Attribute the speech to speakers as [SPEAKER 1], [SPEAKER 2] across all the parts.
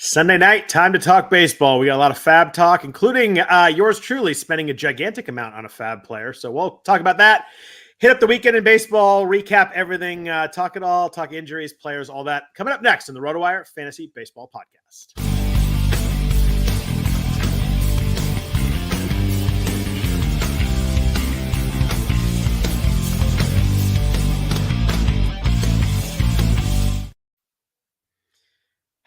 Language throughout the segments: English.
[SPEAKER 1] Sunday night, time to talk baseball. We got a lot of FAAB talk, including yours truly spending a gigantic amount on a FAAB player. So we'll talk about that. Hit up the weekend in baseball, recap everything, talk it all, talk injuries, players, all that. Coming up next in the RotoWire Fantasy Baseball Podcast.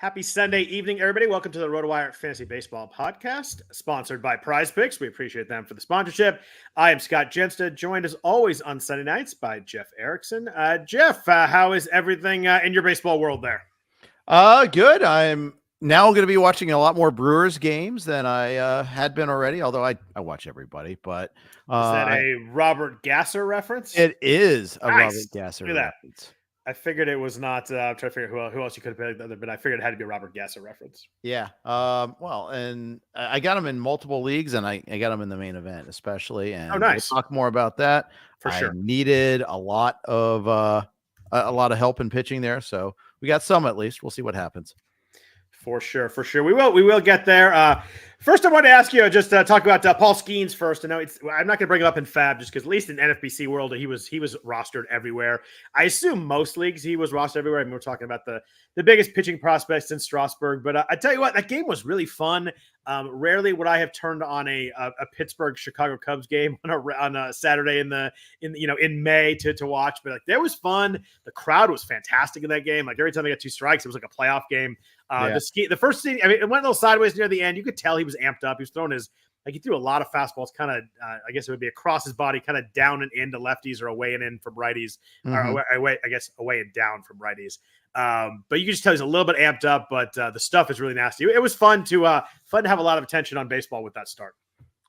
[SPEAKER 1] Happy Sunday evening, everybody. Welcome to the RotoWire Fantasy Baseball Podcast, sponsored by Prize Picks. We appreciate them for the sponsorship. I am Scott Jenstad, joined as always on Sunday nights by Jeff Erickson. Jeff, how is everything in your baseball world there?
[SPEAKER 2] Good. I'm now going to be watching a lot more Brewers games than I had been already, although I watch everybody. But
[SPEAKER 1] is that a Robert Gasser reference?
[SPEAKER 2] It is a
[SPEAKER 1] nice.
[SPEAKER 2] Robert Gasser reference.
[SPEAKER 1] I figured it was not. I'm trying to figure who else you could have picked, but I figured it had to be a Robert Gasser reference.
[SPEAKER 2] Yeah. Well, and I got him in multiple leagues, and I got him in the main event, especially. And
[SPEAKER 1] nice.
[SPEAKER 2] We'll talk more about that.
[SPEAKER 1] For sure.
[SPEAKER 2] I needed a lot of help in pitching there, so we got some at least. We'll see what happens. For sure. We will get there. First, I want to ask you just talk about Paul Skenes first. I know I'm not going to bring it up in FAAB just because at least in NFBC world he was rostered everywhere. I assume most leagues he was rostered everywhere. I mean, we're talking about the biggest pitching prospects in Strasburg. But I tell you what, that game was really fun. Rarely would I have turned on a Pittsburgh Chicago Cubs game on a Saturday in May to watch. But that was fun. The crowd was fantastic in that game. Like every time they got two strikes, it was like a playoff game. The first scene, I mean, it went a little sideways near the end. You could tell he was amped up. He was throwing he threw a lot of fastballs, kind of, I guess it would be across his body, kind of down and in to lefties or away and in from righties, or away and down from righties. But you can just tell he's a little bit amped up, but the stuff is really nasty. It was fun to have a lot of attention on baseball with that start.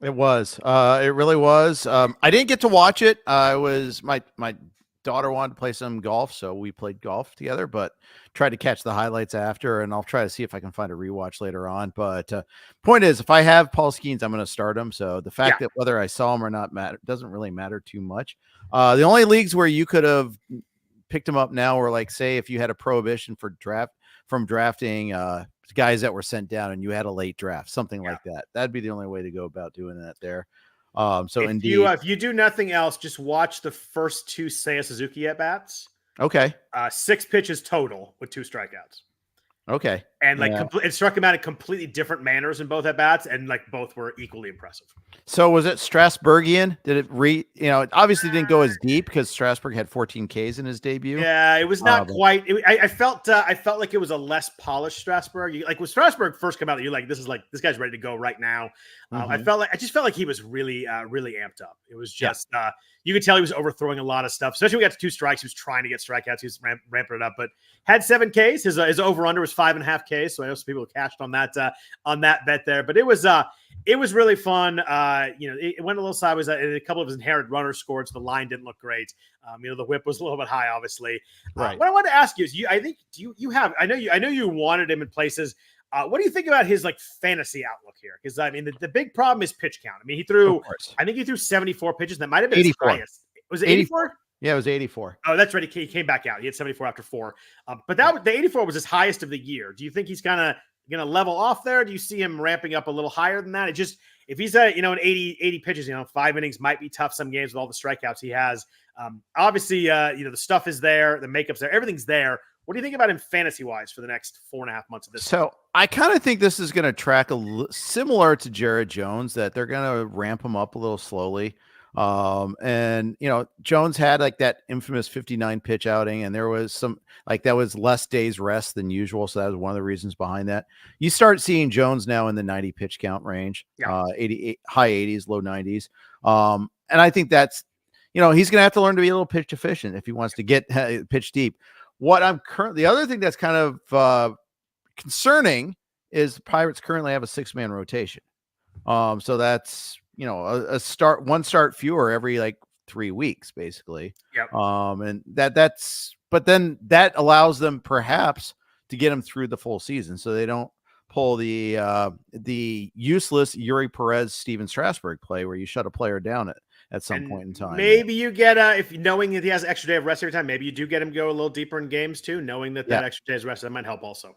[SPEAKER 2] It was. It really was. I didn't get to watch it. I was my daughter wanted to play some golf, so we played golf together, but tried to catch the highlights after, and I'll try to see if I can find a rewatch later on. But point is, if I have Paul Skenes, I'm going to start him. So the fact that whether I saw him or not doesn't really matter too much. The only leagues where you could have picked him up now were, like, say, if you had a prohibition from drafting guys that were sent down and you had a late draft, something like that. That'd be the only way to go about doing that there. So if you do nothing else, just watch the first two Seiya Suzuki at bats. Okay.
[SPEAKER 1] 6 pitches total with 2 strikeouts.
[SPEAKER 2] Okay.
[SPEAKER 1] And it struck him out in completely different manners in both at bats, and both were equally impressive.
[SPEAKER 2] So was it Strasburgian? Did it it obviously didn't go as deep because Strasburg had 14 Ks in his debut.
[SPEAKER 1] Yeah, it was not quite. I felt like it was a less polished Strasburg. When Strasburg first came out, you're like, this guy's ready to go right now. I just felt like he was really amped up. It was just you could tell he was overthrowing a lot of stuff, especially when we got to 2 strikes. He was trying to get strikeouts. He was ramping it up, but had 7 Ks. His over under was 5.5 Ks. So I know some people cashed on that bet there, but it was really fun. It went a little sideways. A couple of his inherent runners scored, so the line didn't look great. The whip was a little bit high, obviously.
[SPEAKER 2] Right.
[SPEAKER 1] What I wanted to ask you is, I know you wanted him in places. What do you think about his fantasy outlook here? Because I mean, the big problem is pitch count. I mean, he threw 74 pitches. That might have been
[SPEAKER 2] 84.
[SPEAKER 1] His highest. Was it 84?
[SPEAKER 2] Yeah, it was 84.
[SPEAKER 1] Oh, that's right. He came back out. He had 74 after 4. But the 84 was his highest of the year. Do you think he's kind of going to level off there? Do you see him ramping up a little higher than that? It just, if he's an 80 pitches, 5 innings might be tough some games with all the strikeouts he has. Obviously, the stuff is there, the makeup's there, everything's there. What do you think about him fantasy-wise for the next 4.5 months of this?
[SPEAKER 2] So I kind of think this is going to track similar to Jared Jones, that they're going to ramp him up a little slowly. And Jones had that infamous 59 pitch outing, and there was some that was less days rest than usual. So that was one of the reasons behind that. You start seeing Jones now in the 90 pitch count range, 88, high 80s, low 90s. And I think that's, he's going to have to learn to be a little pitch efficient if he wants to get pitch deep. The other thing that's kind of concerning is the Pirates currently have a 6-man rotation. So that's, one start fewer every 3 weeks, basically.
[SPEAKER 1] Yep.
[SPEAKER 2] And but then that allows them perhaps to get them through the full season, so they don't pull the useless Yuri Perez, Steven Strasburg play where you shut a player down at some point in time.
[SPEAKER 1] Maybe you get if knowing that he has an extra day of rest every time, maybe you do get him go a little deeper in games too, knowing that extra day of rest, that might help also.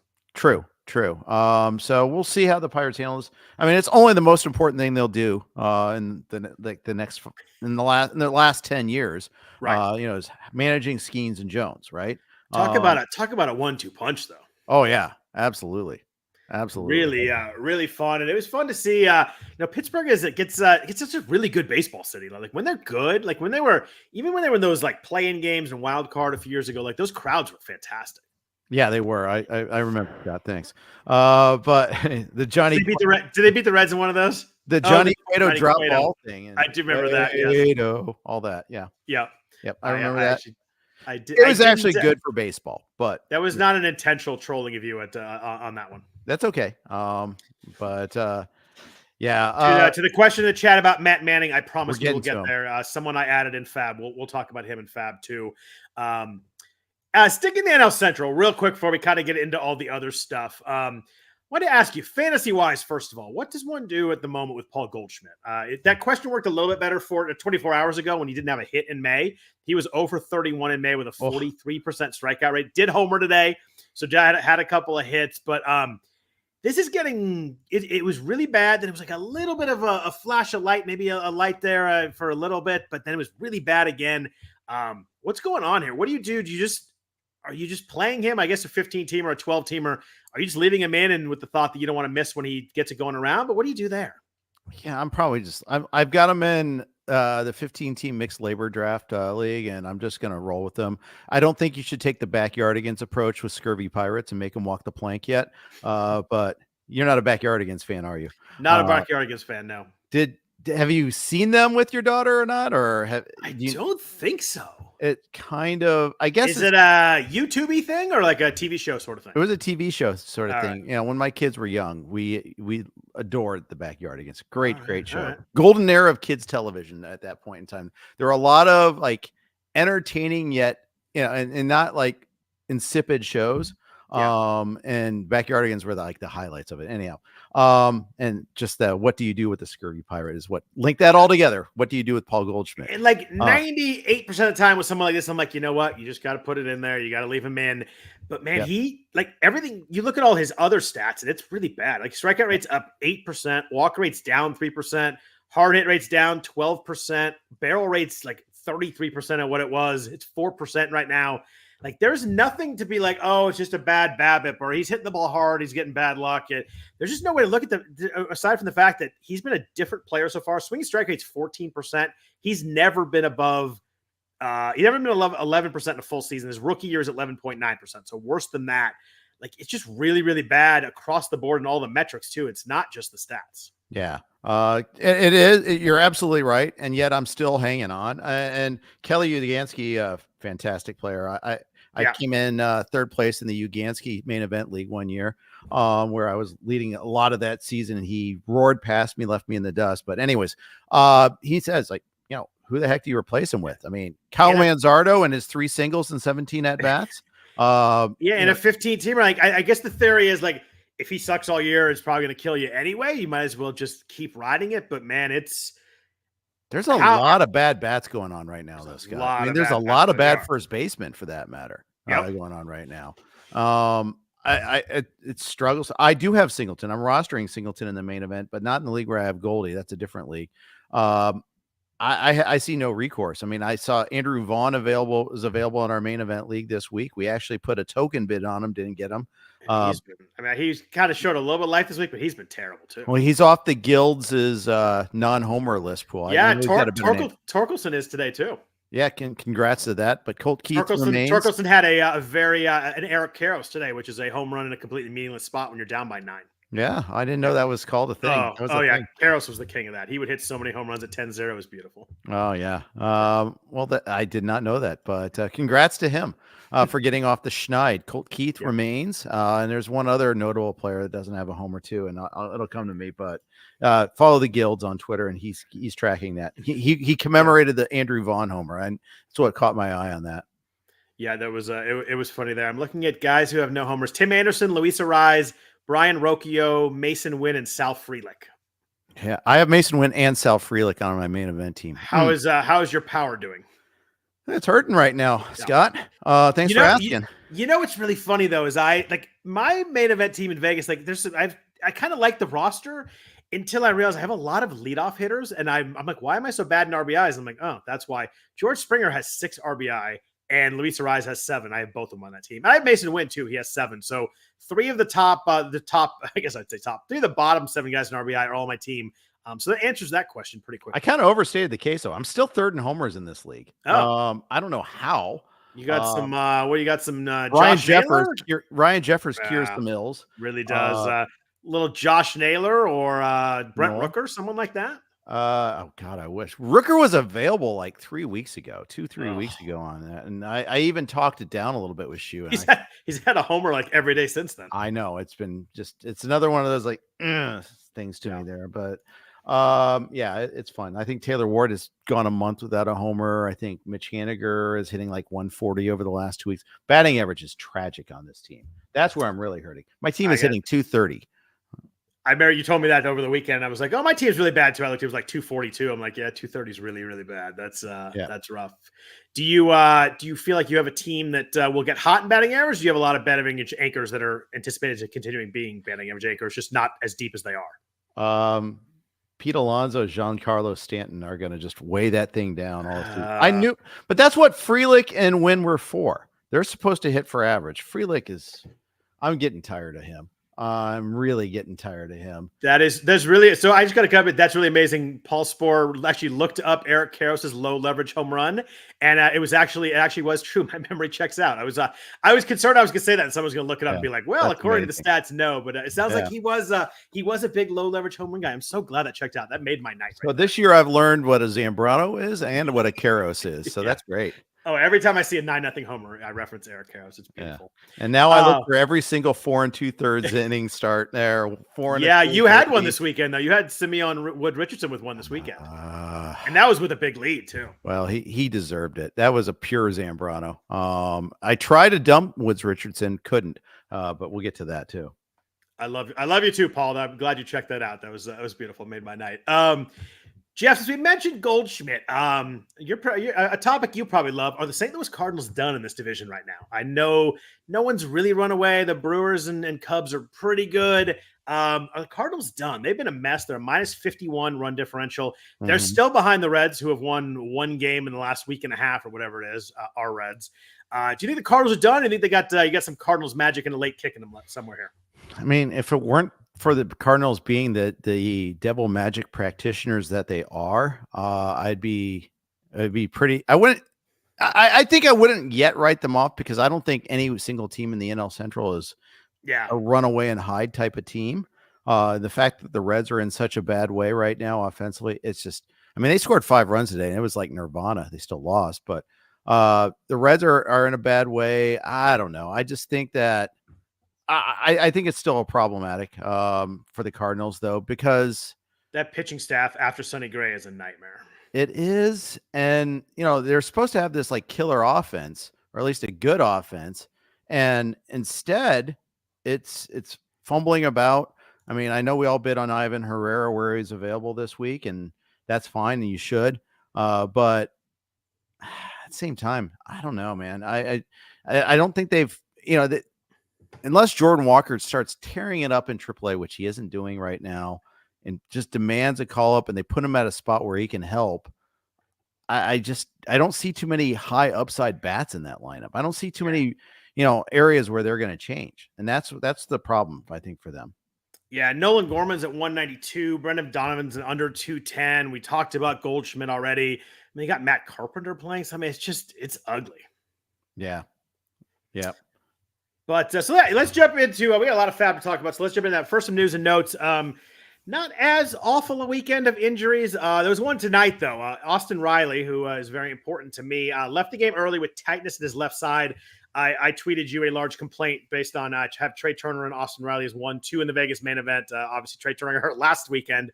[SPEAKER 2] True. So we'll see how the Pirates handle this. I mean, it's only the most important thing they'll do in the last 10 years.
[SPEAKER 1] Right.
[SPEAKER 2] Is managing Skenes and Jones, right?
[SPEAKER 1] Talk about a 1-2 punch, though.
[SPEAKER 2] Oh yeah, absolutely.
[SPEAKER 1] Really fun, and it was fun to see. Pittsburgh gets such a really good baseball city. Like when they're good, like when they were in those like play-in games and wild card a few years ago, like those crowds were fantastic.
[SPEAKER 2] Yeah, they were. I remember that. Thanks. But the Johnny
[SPEAKER 1] did they beat the Reds in one of those?
[SPEAKER 2] The Johnny Cueto drop ball thing.
[SPEAKER 1] I do remember that.
[SPEAKER 2] Cueto, all that. Yeah.
[SPEAKER 1] Yep.
[SPEAKER 2] I remember that.
[SPEAKER 1] I did.
[SPEAKER 2] It was actually good for baseball, but
[SPEAKER 1] that was not an intentional trolling of you on that one.
[SPEAKER 2] That's okay. To the
[SPEAKER 1] question in the chat about Matt Manning, I promise we'll get there. Someone I added in FAAB. We'll talk about him in FAAB too. Sticking the NL Central real quick before we kind of get into all the other stuff. I want to ask you, fantasy-wise, first of all, what does one do at the moment with Paul Goldschmidt? That question worked a little bit better for 24 hours ago when he didn't have a hit in May. He was 0 for 31 in May with a 43% strikeout rate. Did homer today, so had a couple of hits. But this is getting – it was really bad. Then it was like a little bit of a flash of light, maybe a light there for a little bit. But then it was really bad again. What's going on here? What do you do? Are you just playing him? I guess a 15-teamer or a 12-teamer. Are you just leaving him in and with the thought that you don't want to miss when he gets it going around? But what do you do there?
[SPEAKER 2] Yeah, I'm probably I've got him in the 15-team mixed labor draft league, and I'm just going to roll with them. I don't think you should take the backyardigans approach with Scurvy Pirates and make them walk the plank yet. But you're not a backyardigans fan, are you?
[SPEAKER 1] Not a backyardigans fan, no.
[SPEAKER 2] Have you seen them with your daughter or not? Or
[SPEAKER 1] I don't think so.
[SPEAKER 2] It kind of, I guess.
[SPEAKER 1] Is it a YouTube-y thing or like a TV show sort of thing?
[SPEAKER 2] It was a TV show sort of thing.
[SPEAKER 1] Right.
[SPEAKER 2] When my kids were young, we adored the Backyardigans. Great show.
[SPEAKER 1] Right.
[SPEAKER 2] Golden era of kids television at that point in time. There were a lot of like entertaining yet, and not like insipid shows.
[SPEAKER 1] Yeah.
[SPEAKER 2] And Backyardigans were the highlights of it. Anyhow, and just what do you do with the Scurvy Pirate is what link that all together. What do you do with Paul Goldschmidt?
[SPEAKER 1] And like 98% of the time with someone like this, I'm like, you know what? You just got to put it in there. You got to leave him in. But man, he like everything. You look at all his other stats and it's really bad. Like strikeout rate's up 8%, walk rate's down 3%, hard hit rate's down 12%, barrel rate's like 33% of what it was. It's 4% right now. Like, there's nothing to be like, oh, it's just a bad BABIP or he's hitting the ball hard, he's getting bad luck. There's just no way to look at aside from the fact that he's been a different player so far. Swinging strike rate's 14%. He's never been above, 11% in a full season. His rookie year is 11.9%. So worse than that. Like, it's just really, really bad across the board and all the metrics too. It's not just the stats.
[SPEAKER 2] Yeah. It is. You're absolutely right. And yet I'm still hanging on. And Kelly Ugansky, a fantastic player. I came in third place in the Ugansky main event league one year, where I was leading a lot of that season, and he roared past me, left me in the dust. But anyways, he says, like, who the heck do you replace him with? I mean, Kyle Manzardo and his 3 singles and 17 at bats.
[SPEAKER 1] And a 15-teamer. Like, I guess the theory is like, if he sucks all year, it's probably going to kill you anyway. You might as well just keep riding it. But man,
[SPEAKER 2] there's a lot of bad bats going on right now, though, Scott. I mean, there's a lot of bad first basemen for that matter going on right now. It struggles. I do have Singleton. I'm rostering Singleton in the main event, but not in the league where I have Goldie. That's a different league. I see no recourse. I mean, I saw Andrew Vaughn is available in our main event league this week. We actually put a token bid on him, didn't get him.
[SPEAKER 1] He's kind of showed a little bit of life this week, but he's been terrible too.
[SPEAKER 2] Well, he's off the Guild's non-homer list pool.
[SPEAKER 1] Yeah, Torkelson is today too.
[SPEAKER 2] Yeah, congrats to that. But Colt Keith remains.
[SPEAKER 1] Torkelson had an Eric Karros today, which is a home run in a completely meaningless spot when you're down by 9.
[SPEAKER 2] Yeah, I didn't know that was called a thing.
[SPEAKER 1] Thing. Karros was the king of that. He would hit so many home runs at 10-0. It was beautiful.
[SPEAKER 2] Oh, yeah. I did not know that, but congrats to him for getting off the schneid. Colt Keith remains, and there's one other notable player that doesn't have a homer too, and it'll come to me. But follow the Guilds on Twitter, and he's tracking that. He commemorated the Andrew Vaughn homer, and that's what caught my eye on that.
[SPEAKER 1] Yeah, that was it was funny there. I'm looking at guys who have no homers: Tim Anderson, Luis Arraez, Brian Rocchio, Mason Wynn, and Sal Frelick.
[SPEAKER 2] Yeah, I have Mason Wynn and Sal Frelick on my main event team.
[SPEAKER 1] How is your power doing?
[SPEAKER 2] It's hurting right now, Scott. Thanks for asking.
[SPEAKER 1] You know what's really funny though is I like my main event team in Vegas. Like, I kind of like the roster until I realized I have a lot of leadoff hitters, and I'm like, why am I so bad in RBIs? I'm like, oh, that's why. George Springer has 6 RBI, and Luis Ariz has 7. I have both of them on that team. I have Mason Wynn too. He has 7. So 3 of the top, I guess I'd say top 3 of the bottom 7 guys in RBI are all on my team. So that answers that question pretty quick.
[SPEAKER 2] I kind of overstated the case, though. I'm still 3rd in homers in this league. I don't know how.
[SPEAKER 1] You got some. What you got? Some
[SPEAKER 2] Ryan Jeffers. Ryan Jeffers cures the mills.
[SPEAKER 1] Really does. Little Josh Naylor or Brent Rooker, someone like that.
[SPEAKER 2] Oh God, I wish Rooker was available like 3 weeks ago, 2-3 weeks ago on that, and I even talked it down a little bit with Shu.
[SPEAKER 1] He's had a homer like every day since then.
[SPEAKER 2] I know it's another one of those like things to me there, but yeah, it's fun. I think Taylor Ward has gone a month without a homer. I think Mitch Haniger is hitting like 140 over the last 2 weeks. Batting average is tragic on this team. That's where I'm really hurting. My team is hitting 230.
[SPEAKER 1] I remember you told me that over the weekend. And I was like, oh, my team's really bad too. I looked, it was like 242. I'm like, yeah, 230 is really, really bad. That's rough. Do you feel like you have a team that will get hot in batting average? Do you have a lot of batting average anchors that are anticipated to continuing being batting average anchors, just not as deep as they are?
[SPEAKER 2] Pete Alonso, Giancarlo Stanton are going to just weigh that thing down all through. I knew, but that's what Frelick and Wynn were for. They're supposed to hit for average. Frelick I'm getting tired of him. I'm really getting tired of him.
[SPEAKER 1] That's really, so I just got to cover it. That's really amazing. Paul Spohr actually looked up Eric Karros's low leverage home run, and it actually was true. My memory checks out. I was concerned I was going to say that, and someone's going to look it up and be like, well, according to the stats, no, but it sounds like he was a big low leverage home run guy. I'm so glad that checked out. That made my night.
[SPEAKER 2] So this year I've learned what a Zambrano is and what a Karros is. So that's great.
[SPEAKER 1] Oh, every time I see a 9-0 homer, I reference Eric Karros. It's beautiful.
[SPEAKER 2] Yeah. And now I look for every single 4 2/3 inning start there. 4
[SPEAKER 1] Yeah, you had one this weekend though. You had Simeon Wood Richardson with one this weekend, and that was with a big lead too.
[SPEAKER 2] Well, he deserved it. That was a pure Zambrano. I tried to dump Woods Richardson, couldn't, but we'll get to that too.
[SPEAKER 1] I love you too, Paul. I'm glad you checked that out. That was beautiful. Made my night. Jeff, as we mentioned Goldschmidt, you're a topic you probably love. Are the St. Louis Cardinals done in this division right now? I know no one's really run away. The Brewers and Cubs are pretty good. Are the Cardinals done? They've been a mess. They're a -51 run differential. They're still behind the Reds, who have won 1 game in the last week and a half or whatever it is, our Reds. Do you think the Cardinals are done? Or do you think you got some Cardinals magic and a late kick in them somewhere here?
[SPEAKER 2] I mean, if it weren't for the Cardinals being the devil magic practitioners that they are, it'd be pretty. I think I wouldn't yet write them off because I don't think any single team in the NL Central is a runaway and hide type of team. The fact that the Reds are in such a bad way right now offensively, it's just, I mean, they scored 5 runs today and it was like nirvana. They still lost, but the Reds are in a bad way. I don't know. I just think that I think it's still problematic for the Cardinals, though, because
[SPEAKER 1] that pitching staff after Sonny Gray is a nightmare.
[SPEAKER 2] It is. And, they're supposed to have this like killer offense, or at least a good offense. And instead, it's fumbling about. I mean, I know we all bid on Ivan Herrera where he's available this week, and that's fine, and you should. But at the same time, I don't know, man. I don't think they've, unless Jordan Walker starts tearing it up in AAA, which he isn't doing right now, and just demands a call up and they put him at a spot where he can help, I don't see too many high upside bats in that lineup. I don't see too many, areas where they're going to change. And that's the problem, I think, for them.
[SPEAKER 1] Yeah, Nolan Gorman's at 192. Brendan Donovan's at under 210. We talked about Goldschmidt already. I mean, you got Matt Carpenter playing. So, I mean, it's ugly.
[SPEAKER 2] Yeah. Yeah.
[SPEAKER 1] But let's jump into, we got a lot of FAAB to talk about. So let's jump into that. First, some news and notes. Not as awful a weekend of injuries. There was one tonight, though. Austin Riley, who is very important to me, left the game early with tightness in his left side. I tweeted you a large complaint based on have Trey Turner and Austin Riley as 1-2 in the Vegas main event. Obviously, Trey Turner hurt last weekend.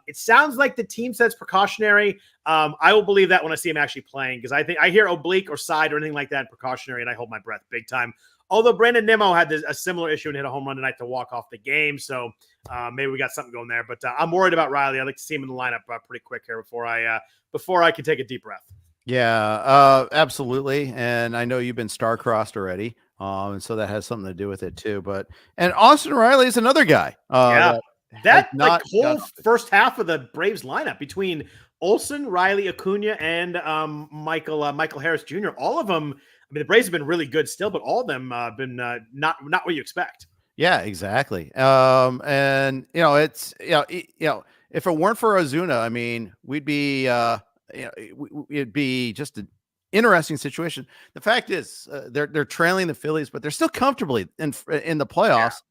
[SPEAKER 1] It sounds like the team says precautionary. I will believe that when I see him actually playing, because I hear oblique or side or anything like that precautionary, and I hold my breath big time. Although Brandon Nimmo had a similar issue and hit a home run tonight to walk off the game. So maybe we got something going there. But I'm worried about Riley. I'd like to see him in the lineup pretty quick here before I can take a deep breath.
[SPEAKER 2] Yeah, absolutely. And I know you've been star-crossed already. And so that has something to do with it too. And Austin Riley is another guy.
[SPEAKER 1] That like whole first half of the Braves lineup between Olsen, Riley, Acuna, and Michael Harris Jr. All of them. I mean, the Braves have been really good still, but all of them have been not what you expect.
[SPEAKER 2] Yeah, exactly. And it's if it weren't for Ozuna, I mean, we'd be it'd be just an interesting situation. The fact is, they're trailing the Phillies, but they're still comfortably in the playoffs.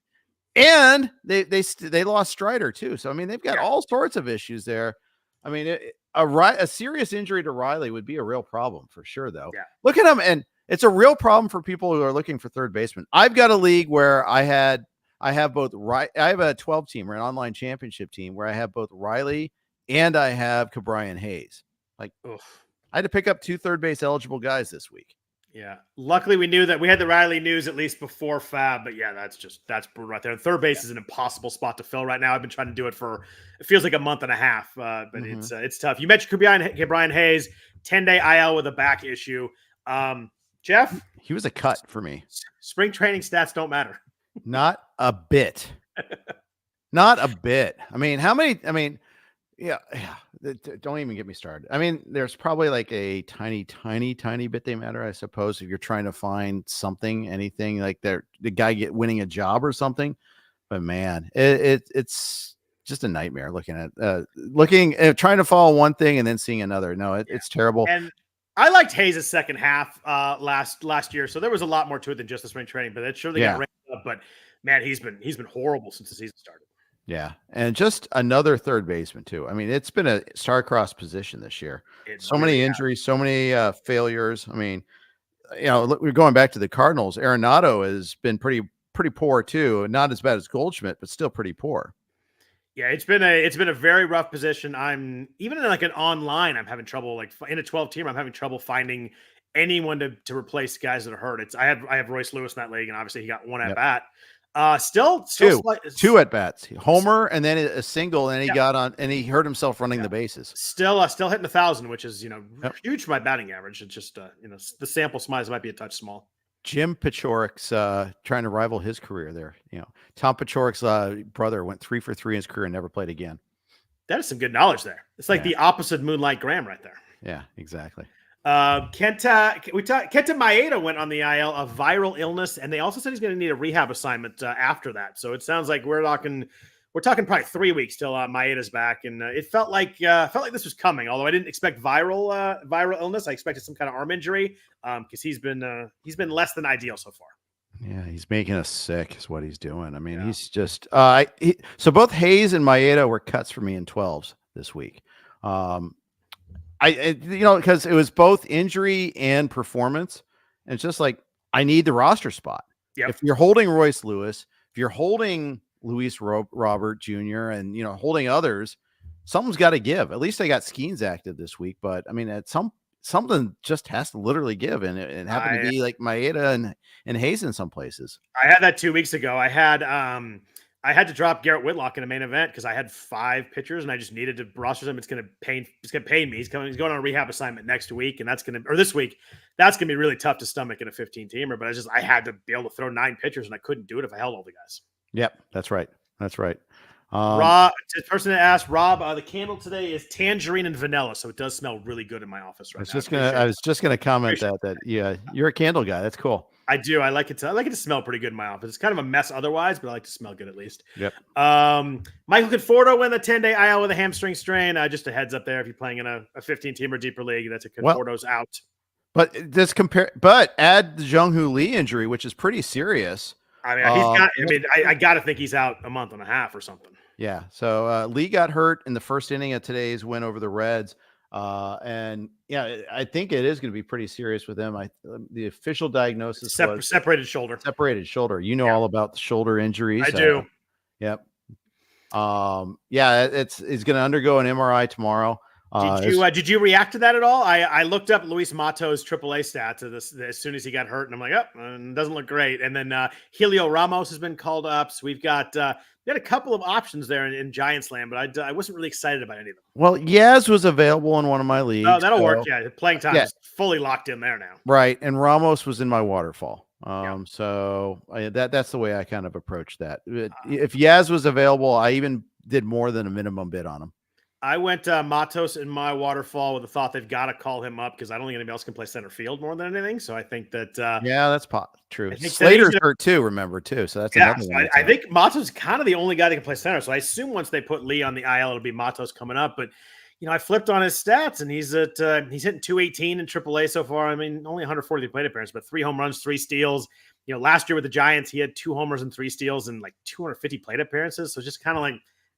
[SPEAKER 2] Yeah. And they lost Strider too. So I mean, they've got all sorts of issues there. I mean, a serious injury to Riley would be a real problem for sure, though. Yeah. Look at him, and it's a real problem for people who are looking for third baseman. I've got a league where I have both I have a 12 team or an online championship team where I have both Riley and I have Cabrian Hayes. Like, I had to pick up 2 third base eligible guys this week.
[SPEAKER 1] Yeah. Luckily, we knew that we had the Riley news at least before FAAB, but yeah, that's brutal right there. And third base is an impossible spot to fill right now. I've been trying to do it it feels like a month and a half, but it's tough. You mentioned Cabrian Hayes, 10-day IL with a back issue. Jeff,
[SPEAKER 2] he was a cut for me.
[SPEAKER 1] Spring training stats don't matter.
[SPEAKER 2] Not a bit. Not a bit. I mean, how many? I mean, yeah. Don't even get me started. I mean, there's probably like a tiny bit they matter, I suppose, if you're trying to find something, anything like the guy winning a job or something. But man, it's just a nightmare looking at trying to follow one thing and then seeing another. No, it's terrible.
[SPEAKER 1] And I liked Hayes' second half last year, so there was a lot more to it than just the spring training. But it surely got ramped up. But man, he's been horrible since the season started.
[SPEAKER 2] Yeah, and just another third baseman too. I mean, it's been a star-crossed position this year. So many injuries, so many failures. I mean, we're going back to the Cardinals. Arenado has been pretty poor too. Not as bad as Goldschmidt, but still pretty poor.
[SPEAKER 1] Yeah, it's been a very rough position. I'm even in like an online. I'm having trouble like in a 12 team. I'm having trouble finding anyone to replace guys that are hurt. I have Royce Lewis in that league, and obviously he got one at bat. Still
[SPEAKER 2] two at bats, homer, and then a single, and he got on, and he hurt himself running the bases.
[SPEAKER 1] Still hitting 1,000, which is huge for my batting average. It's just the sample size might be a touch small.
[SPEAKER 2] Jim Pechorik's trying to rival his career there. Tom Pechorik's brother went 3 for 3 in his career and never played again.
[SPEAKER 1] That is some good knowledge there. It's like the opposite Moonlight Graham right there.
[SPEAKER 2] Yeah, exactly.
[SPEAKER 1] Kenta Maeda went on the IL of viral illness, and they also said he's going to need a rehab assignment after that. So it sounds like we're talking probably 3 weeks till Maeda's back, and it felt like this was coming. Although I didn't expect viral illness, I expected some kind of arm injury because he's been less than ideal so far.
[SPEAKER 2] Yeah, he's making us sick is what he's doing. I mean, he's just so both Hayes and Maeda were cuts for me in 12s this week. Because it was both injury and performance. And it's just like, I need the roster spot. Yep. If you're holding Royce Lewis, if you're holding Luis Robert Jr. and, holding others, something's got to give. At least I got Skenes active this week, but I mean, something just has to literally give. And it happened to be like Maeda and Hayes in some places.
[SPEAKER 1] I had that 2 weeks ago. I had to drop Garrett Whitlock in a main event because I had 5 pitchers and I just needed to roster them. It's going to pain me. He's going on a rehab assignment next week, and this week. That's going to be really tough to stomach in a 15-teamer. But I had to be able to throw 9 pitchers, and I couldn't do it if I held all the guys.
[SPEAKER 2] Yep, that's right.
[SPEAKER 1] Rob, the person that asked Rob, the candle today is tangerine and vanilla, so it does smell really good in my office right now.
[SPEAKER 2] I was just gonna comment that you're a candle guy. That's cool.
[SPEAKER 1] I do. I like it to smell pretty good in my office. It's kind of a mess otherwise, but I like to smell good at least.
[SPEAKER 2] Yep.
[SPEAKER 1] Michael Conforto win the 10-day IL with a hamstring strain. Just a heads up there if you're playing in a 15-team or deeper league, that's a Conforto's out.
[SPEAKER 2] But add the Jung Hoo Lee injury, which is pretty serious.
[SPEAKER 1] I mean, I got to think he's out a month and a half or something.
[SPEAKER 2] Yeah. So Lee got hurt in the first inning of today's win over the Reds. And I think it is going to be pretty serious with him. The official diagnosis was
[SPEAKER 1] separated shoulder.
[SPEAKER 2] All about the shoulder injuries.
[SPEAKER 1] I do.
[SPEAKER 2] Yep. He's going to undergo an MRI tomorrow.
[SPEAKER 1] Did you react to that at all? I looked up Luis Mato's AAA stats as soon as he got hurt, and I'm like, it doesn't look great. And then Helio Ramos has been called up. So we've got a couple of options there in Giants land, but I wasn't really excited about any of them.
[SPEAKER 2] Well, Yaz was available in one of my leagues.
[SPEAKER 1] Oh, that'll work. Yeah, playing time is fully locked in there now.
[SPEAKER 2] Right, and Ramos was in my waterfall. So that's the way I kind of approach that. If Yaz was available, I even did more than a minimum bid on him.
[SPEAKER 1] I went Matos in my waterfall with the thought they've got to call him up because I don't think anybody else can play center field more than anything. So I think that
[SPEAKER 2] that's true. Slater's hurt too, remember too. So that's another one.
[SPEAKER 1] I think Matos is kind of the only guy that can play center. So I assume once they put Lee on the IL, it'll be Matos coming up. But I flipped on his stats and he's hitting 218 in AAA so far. I mean, only 140 plate appearances, but 3 home runs, 3 steals. Last year with the Giants, he had 2 homers and 3 steals and like 250 plate appearances. So just kind of like.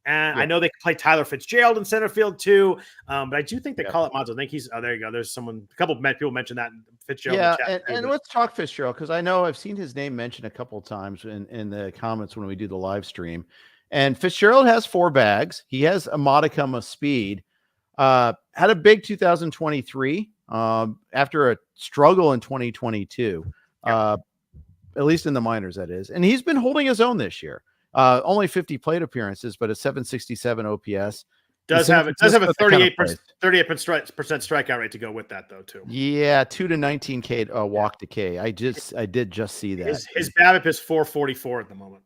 [SPEAKER 1] I know they can play Tyler Fitzgerald in center field too, but I do think they call it Matos. I think he's. Oh, there you go. There's someone. A couple of people mentioned that Fitzgerald.
[SPEAKER 2] Yeah, and let's talk Fitzgerald because I know I've seen his name mentioned a couple of times in the comments when we do the live stream. And Fitzgerald has 4 bags. He has a modicum of speed. Had a big 2023 after a struggle in 2022, at least in the minors, that is. And he's been holding his own this year. Only 50 plate appearances, but a 767 OPS.
[SPEAKER 1] Does have a 38% strikeout rate to go with that though too.
[SPEAKER 2] Yeah, 2 to 19 K walk to K. I did just see that.
[SPEAKER 1] His BABIP is 444 at the moment.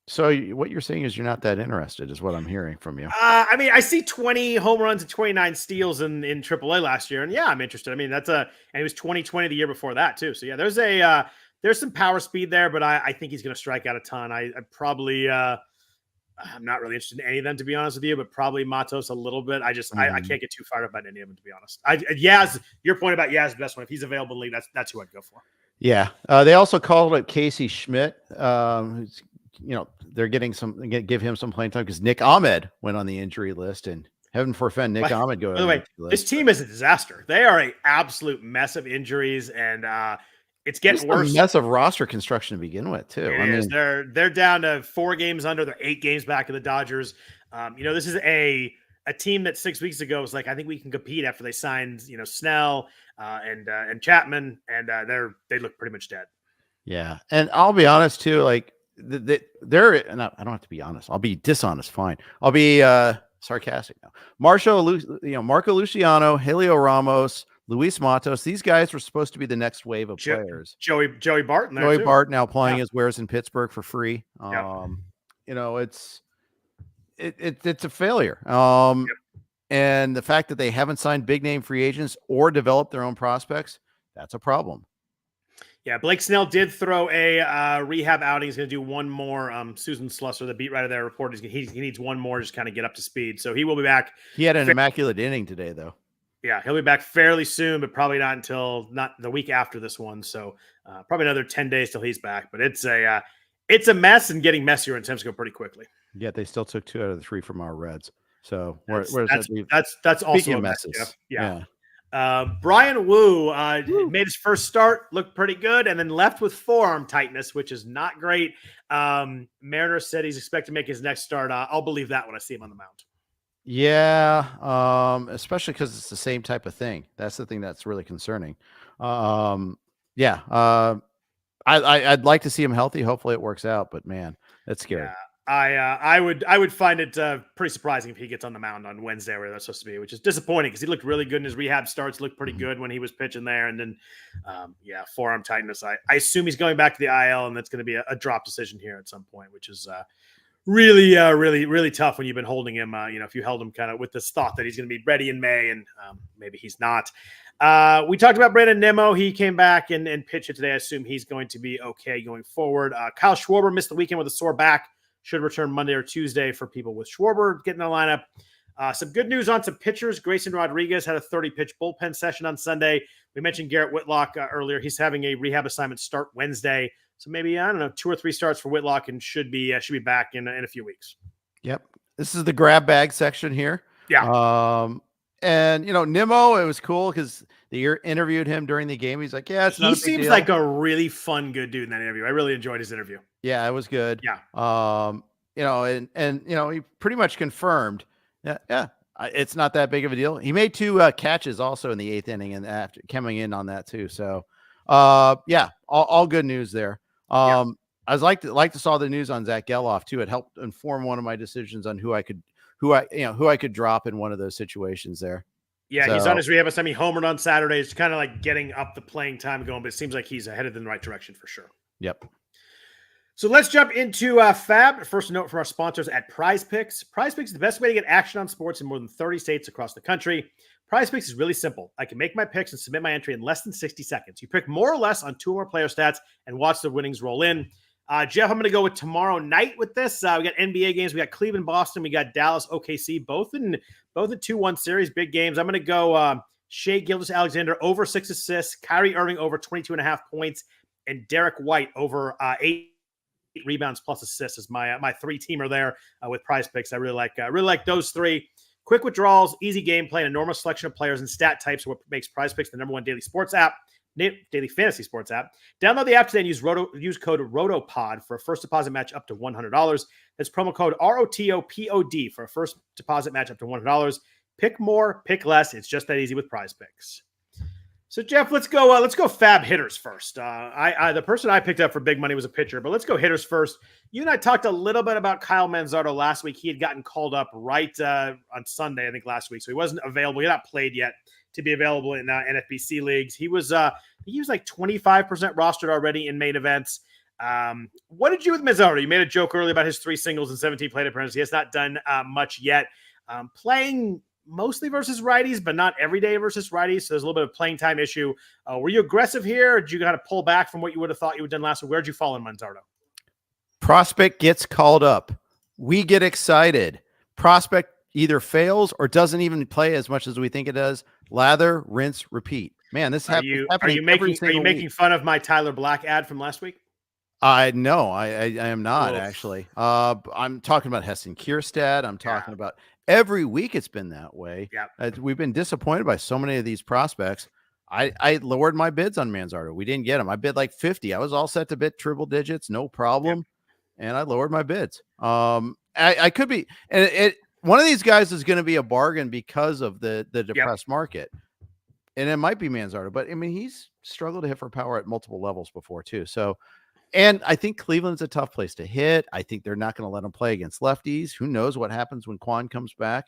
[SPEAKER 2] So what you're saying is you're not that interested, is what I'm hearing from you.
[SPEAKER 1] I mean, I see 20 home runs and 29 steals in AAA last year, and yeah, I'm interested. I mean, and he was 2020 the year before that too. So yeah, there's some power speed there, but I think he's going to strike out a ton. I probably I'm not really interested in any of them, to be honest with you, but probably Matos a little bit. I can't get too fired up about any of them, to be honest. Yaz, your point about Yaz, best one. If he's available in the league, that's who I'd go for.
[SPEAKER 2] Yeah. They also called it Casey Schmidt. They're give him some playing time because Nick Ahmed went on the injury list, and heaven forfend Nick Ahmed go.
[SPEAKER 1] By the way, this team is a disaster. They are an absolute mess of injuries, and it's getting worse.
[SPEAKER 2] A mess of roster construction to begin with, too.
[SPEAKER 1] They're down to 4 games under. They're 8 games back of the Dodgers. This is a team that 6 weeks ago was like, I think we can compete after they signed, Snell and Chapman, and they look pretty much dead.
[SPEAKER 2] Yeah, and I'll be honest too. Like they're, and I don't have to be honest. I'll be dishonest. Fine. I'll be sarcastic now. Marco Luciano, Helio Ramos, Luis Matos, these guys were supposed to be the next wave of players.
[SPEAKER 1] Joey Barton.
[SPEAKER 2] Joey Barton now playing his wares in Pittsburgh for free. It's a failure. And the fact that they haven't signed big name free agents or developed their own prospects, that's a problem.
[SPEAKER 1] Yeah, Blake Snell did throw a rehab outing. He's going to do one more. Susan Slusser, the beat writer there, reported he needs one more, just kind of get up to speed. So he will be back.
[SPEAKER 2] He had an immaculate inning today, though.
[SPEAKER 1] Yeah, he'll be back fairly soon, but probably not the week after this one. So probably another 10 days till he's back. But it's a mess, and getting messier in Temsco pretty quickly.
[SPEAKER 2] Yeah, they still took 2 out of the 3 from our Reds. So
[SPEAKER 1] that's also a
[SPEAKER 2] messes.
[SPEAKER 1] Yeah. Bryan Woo made his first start, looked pretty good, and then left with forearm tightness, which is not great. Mariner said he's expected to make his next start. I'll believe that when I see him on the mound.
[SPEAKER 2] Yeah, especially because it's the same type of thing. That's the thing that's really concerning. I'd like to see him healthy. Hopefully it works out, but man, that's scary.
[SPEAKER 1] Yeah. I would find it pretty surprising if he gets on the mound on Wednesday where that's supposed to be, which is disappointing because he looked really good in his rehab starts, looked pretty good when he was pitching there. And then, forearm tightness. I assume he's going back to the IL, and that's going to be a drop decision here at some point, which is really, really tough when you've been holding him. If you held him kind of with this thought that he's going to be ready in May, and maybe he's not. We talked about Brandon Nimmo. He came back and pitched it today. I assume he's going to be okay going forward. Kyle Schwarber missed the weekend with a sore back. Should return Monday or Tuesday for people with Schwarber getting the lineup. Some good news on some pitchers. Grayson Rodriguez had a 30-pitch bullpen session on Sunday. We mentioned Garrett Whitlock earlier. He's having a rehab assignment start Wednesday. So maybe, 2 or 3 starts for Whitlock, and should be back in a few weeks.
[SPEAKER 2] Yep. This is the grab bag section here.
[SPEAKER 1] Yeah.
[SPEAKER 2] And Nimmo, it was cool because they interviewed him during the game. He's like, yeah, it's not a big deal.
[SPEAKER 1] He seems like a really fun, good dude in that interview. I really enjoyed his interview.
[SPEAKER 2] Yeah, it was good.
[SPEAKER 1] Yeah.
[SPEAKER 2] And he pretty much confirmed. Yeah. It's not that big of a deal. He made 2 catches also in the 8th inning, and after coming in on that too. So, all good news there. I was like to saw the news on Zack Gelof too. It helped inform one of my decisions on who I could drop in one of those situations there.
[SPEAKER 1] Yeah,
[SPEAKER 2] So,
[SPEAKER 1] he's on his rehab. He homered on Saturday. It's kind of like getting up the playing time going, but it seems like he's headed in the right direction for sure.
[SPEAKER 2] Yep.
[SPEAKER 1] So let's jump into FAAB. First note from our sponsors at Prize Picks. Prize Picks is the best way to get action on sports in more than 30 states across the country. Prize Picks is really simple. I can make my picks and submit my entry in less than 60 seconds. You pick more or less on 2 or more player stats and watch the winnings roll in. Jeff, I'm going to go with tomorrow night with this. We got NBA games. We got Cleveland, Boston. We got Dallas, OKC, both in 2-1 series, big games. I'm going to go Shai Gilgeous-Alexander over 6 assists, Kyrie Irving over 22.5 points, and Derek White over 8 rebounds plus assists is my 3-teamer there with Prize Picks. I really like those 3. Quick withdrawals, easy gameplay, an enormous selection of players and stat types are what makes Prize Picks the #1 daily fantasy sports app. Download the app today and use code ROTOPOD for a first deposit match up to $100. That's promo code ROTOPOD for a first deposit match up to $100. Pick more, pick less. It's just that easy with Prize Picks. So Jeff, let's go FAAB hitters first. The person I picked up for big money was a pitcher, but let's go hitters first. You and I talked a little bit about Kyle Manzardo last week. He had gotten called up right on Sunday, I think last week, so he wasn't available. He had not played yet to be available in NFBC leagues. He was like 25% rostered already in main events. What did you do with Manzardo? You made a joke earlier about his 3 singles and 17 plate appearances. He has not done much yet. Playing mostly versus righties, but not every day versus righties. So there's a little bit of playing time issue. Were you aggressive here? Or did you kind of pull back from what you would have thought you would have done last week? Where'd you fall in Manzardo?
[SPEAKER 2] Prospect gets called up. We get excited. Prospect either fails or doesn't even play as much as we think it does. Lather, rinse, repeat. Man, this happens. Are you
[SPEAKER 1] making fun of my Tyler Black ad from last week?
[SPEAKER 2] No, I am not actually. I'm talking about Heston Kierstad. I'm talking about every week. It's been that way.
[SPEAKER 1] Yeah,
[SPEAKER 2] we've been disappointed by so many of these prospects. I lowered my bids on Manzardo. We didn't get him. I bid like 50. I was all set to bid triple digits, no problem, and I lowered my bids. I could be, and one of these guys is going to be a bargain because of the depressed market. And it might be Manzardo, but I mean, he's struggled to hit for power at multiple levels before too. So, and I think Cleveland's a tough place to hit. I think they're not going to let him play against lefties. Who knows what happens when Quan comes back?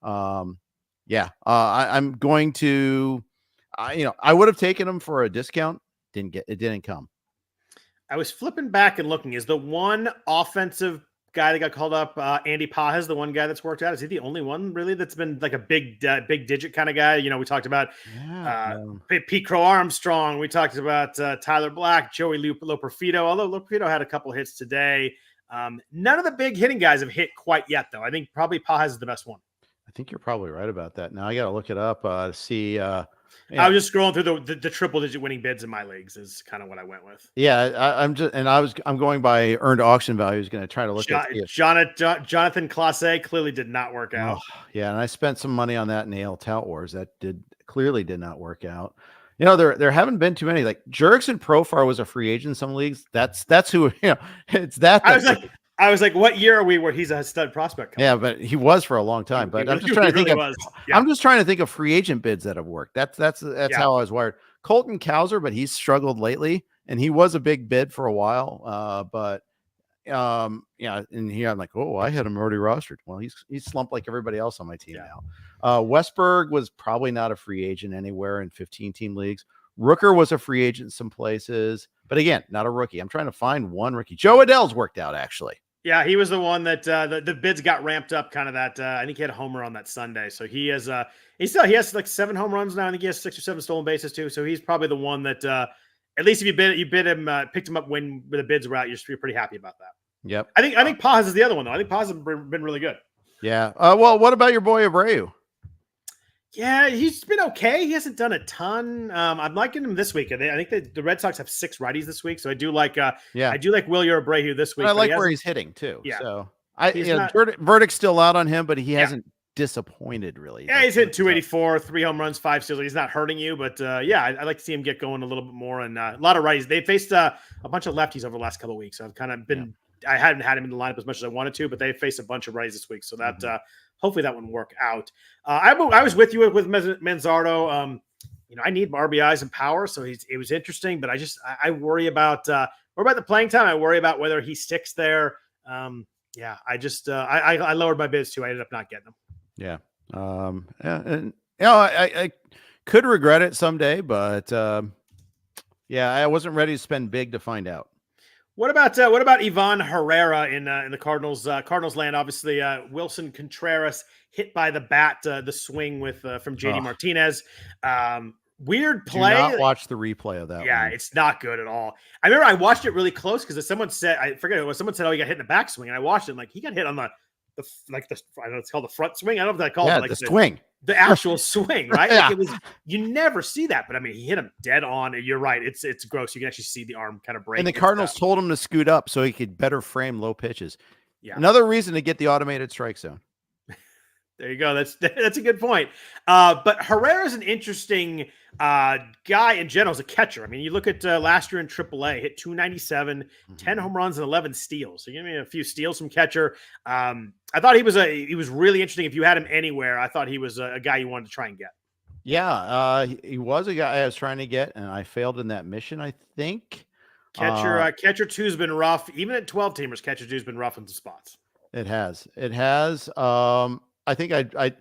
[SPEAKER 2] I'm going to, I would have taken him for a discount. It didn't come.
[SPEAKER 1] I was flipping back and looking. Is the one offensive guy that got called up, Andy Pages, the one guy that's worked out? Is he the only one really that's been like a big digit kind of guy? We talked about Pete Crow Armstrong. We talked about Tyler Black, Joey Loperfido, although Loperfido had a couple hits today. None of the big hitting guys have hit quite yet, though. I think probably Pages is the best one.
[SPEAKER 2] I think you're probably right about that. Now I got to look it up to see.
[SPEAKER 1] I was just scrolling through the triple digit winning bids in my leagues is kind of what I went with.
[SPEAKER 2] Yeah, I'm going by earned auction value. Going to try to look at
[SPEAKER 1] Jonathan Clase clearly did not work out.
[SPEAKER 2] Yeah, and I spent some money on that in the AL Tout Wars. That clearly did not work out. There haven't been too many. Like Jerickson Profar was a free agent in some leagues. That's who it's that.
[SPEAKER 1] I was like, what year are we where he's a stud prospect?
[SPEAKER 2] Yeah, but he was for a long time. But I'm just trying to think of. I'm just trying to think of free agent bids that have worked. That's how I was wired. Colton Cowser, but he's struggled lately, and he was a big bid for a while. And here I'm like, I had him already rostered. Well, he's slumped like everybody else on my team now. Westberg was probably not a free agent anywhere in 15-team leagues. Rooker was a free agent in some places, but again, not a rookie. I'm trying to find one rookie. Joe Adell's worked out actually.
[SPEAKER 1] Yeah, he was the one that the bids got ramped up. Kind of that. I think he had a homer on that Sunday, so he has he has like 7 home runs now. I think he has 6 or 7 stolen bases too. So he's probably the one that at least if you bid him, picked him up when the bids were out, you're pretty happy about that.
[SPEAKER 2] Yep.
[SPEAKER 1] I think Paz is the other one though. I think Paz has been really good.
[SPEAKER 2] Yeah. Well, what about your boy Abreu?
[SPEAKER 1] Yeah, he's been okay. He hasn't done a ton. I'm liking him this week. I think the Red Sox have 6 righties this week, so I do like. I do like Wilyer Abreu this week.
[SPEAKER 2] I like where he's hitting too.
[SPEAKER 1] Yeah.
[SPEAKER 2] So verdict's still out on him, but he hasn't disappointed really.
[SPEAKER 1] Yeah, he's hit 284, 3 home runs, 5 steals. He's not hurting you, but I like to see him get going a little bit more. And a lot of righties. They faced a bunch of lefties over the last couple of weeks. So I've kind of been. Yeah. I hadn't had him in the lineup as much as I wanted to, but they faced a bunch of righties this week, so that. Hopefully that one work out. I was with you with Manzardo. I need RBIs and power, so it was interesting. But I worry about the playing time. I worry about whether he sticks there. I lowered my bids too. I ended up not getting them.
[SPEAKER 2] Yeah. And I could regret it someday, but yeah, I wasn't ready to spend big to find out.
[SPEAKER 1] What about Ivan Herrera in the Cardinals land? Obviously, Wilson Contreras hit by the bat, the swing with from JD Martinez. Weird play.
[SPEAKER 2] Do not watch the replay of that.
[SPEAKER 1] Yeah,
[SPEAKER 2] one.
[SPEAKER 1] It's not good at all. I remember I watched it really close because someone said, I forget it was, someone said, "Oh, he got hit in the backswing," and I watched it like he got hit on the I don't know, it's called the front swing. I don't know if that called it like
[SPEAKER 2] the swing.
[SPEAKER 1] The actual swing, right?
[SPEAKER 2] Yeah.
[SPEAKER 1] Like you never see that, but I mean, he hit him dead on. You're right. It's gross. You can actually see the arm kind of break.
[SPEAKER 2] And the Cardinals told him to scoot up so he could better frame low pitches.
[SPEAKER 1] Yeah.
[SPEAKER 2] Another reason to get the automated strike zone.
[SPEAKER 1] There you go. That's a good point. But Herrera is an interesting guy in general as a catcher. I mean, you look at last year in AAA, hit 297, 10 home runs and 11 steals. So give me a few steals from catcher. I thought he was really interesting. If you had him anywhere, I thought he was a guy you wanted to try and get.
[SPEAKER 2] Yeah, he was a guy I was trying to get, and I failed in that mission, I think.
[SPEAKER 1] Catcher two's been rough. Even at 12 teamers, catcher two's been rough in some spots.
[SPEAKER 2] It has. I think I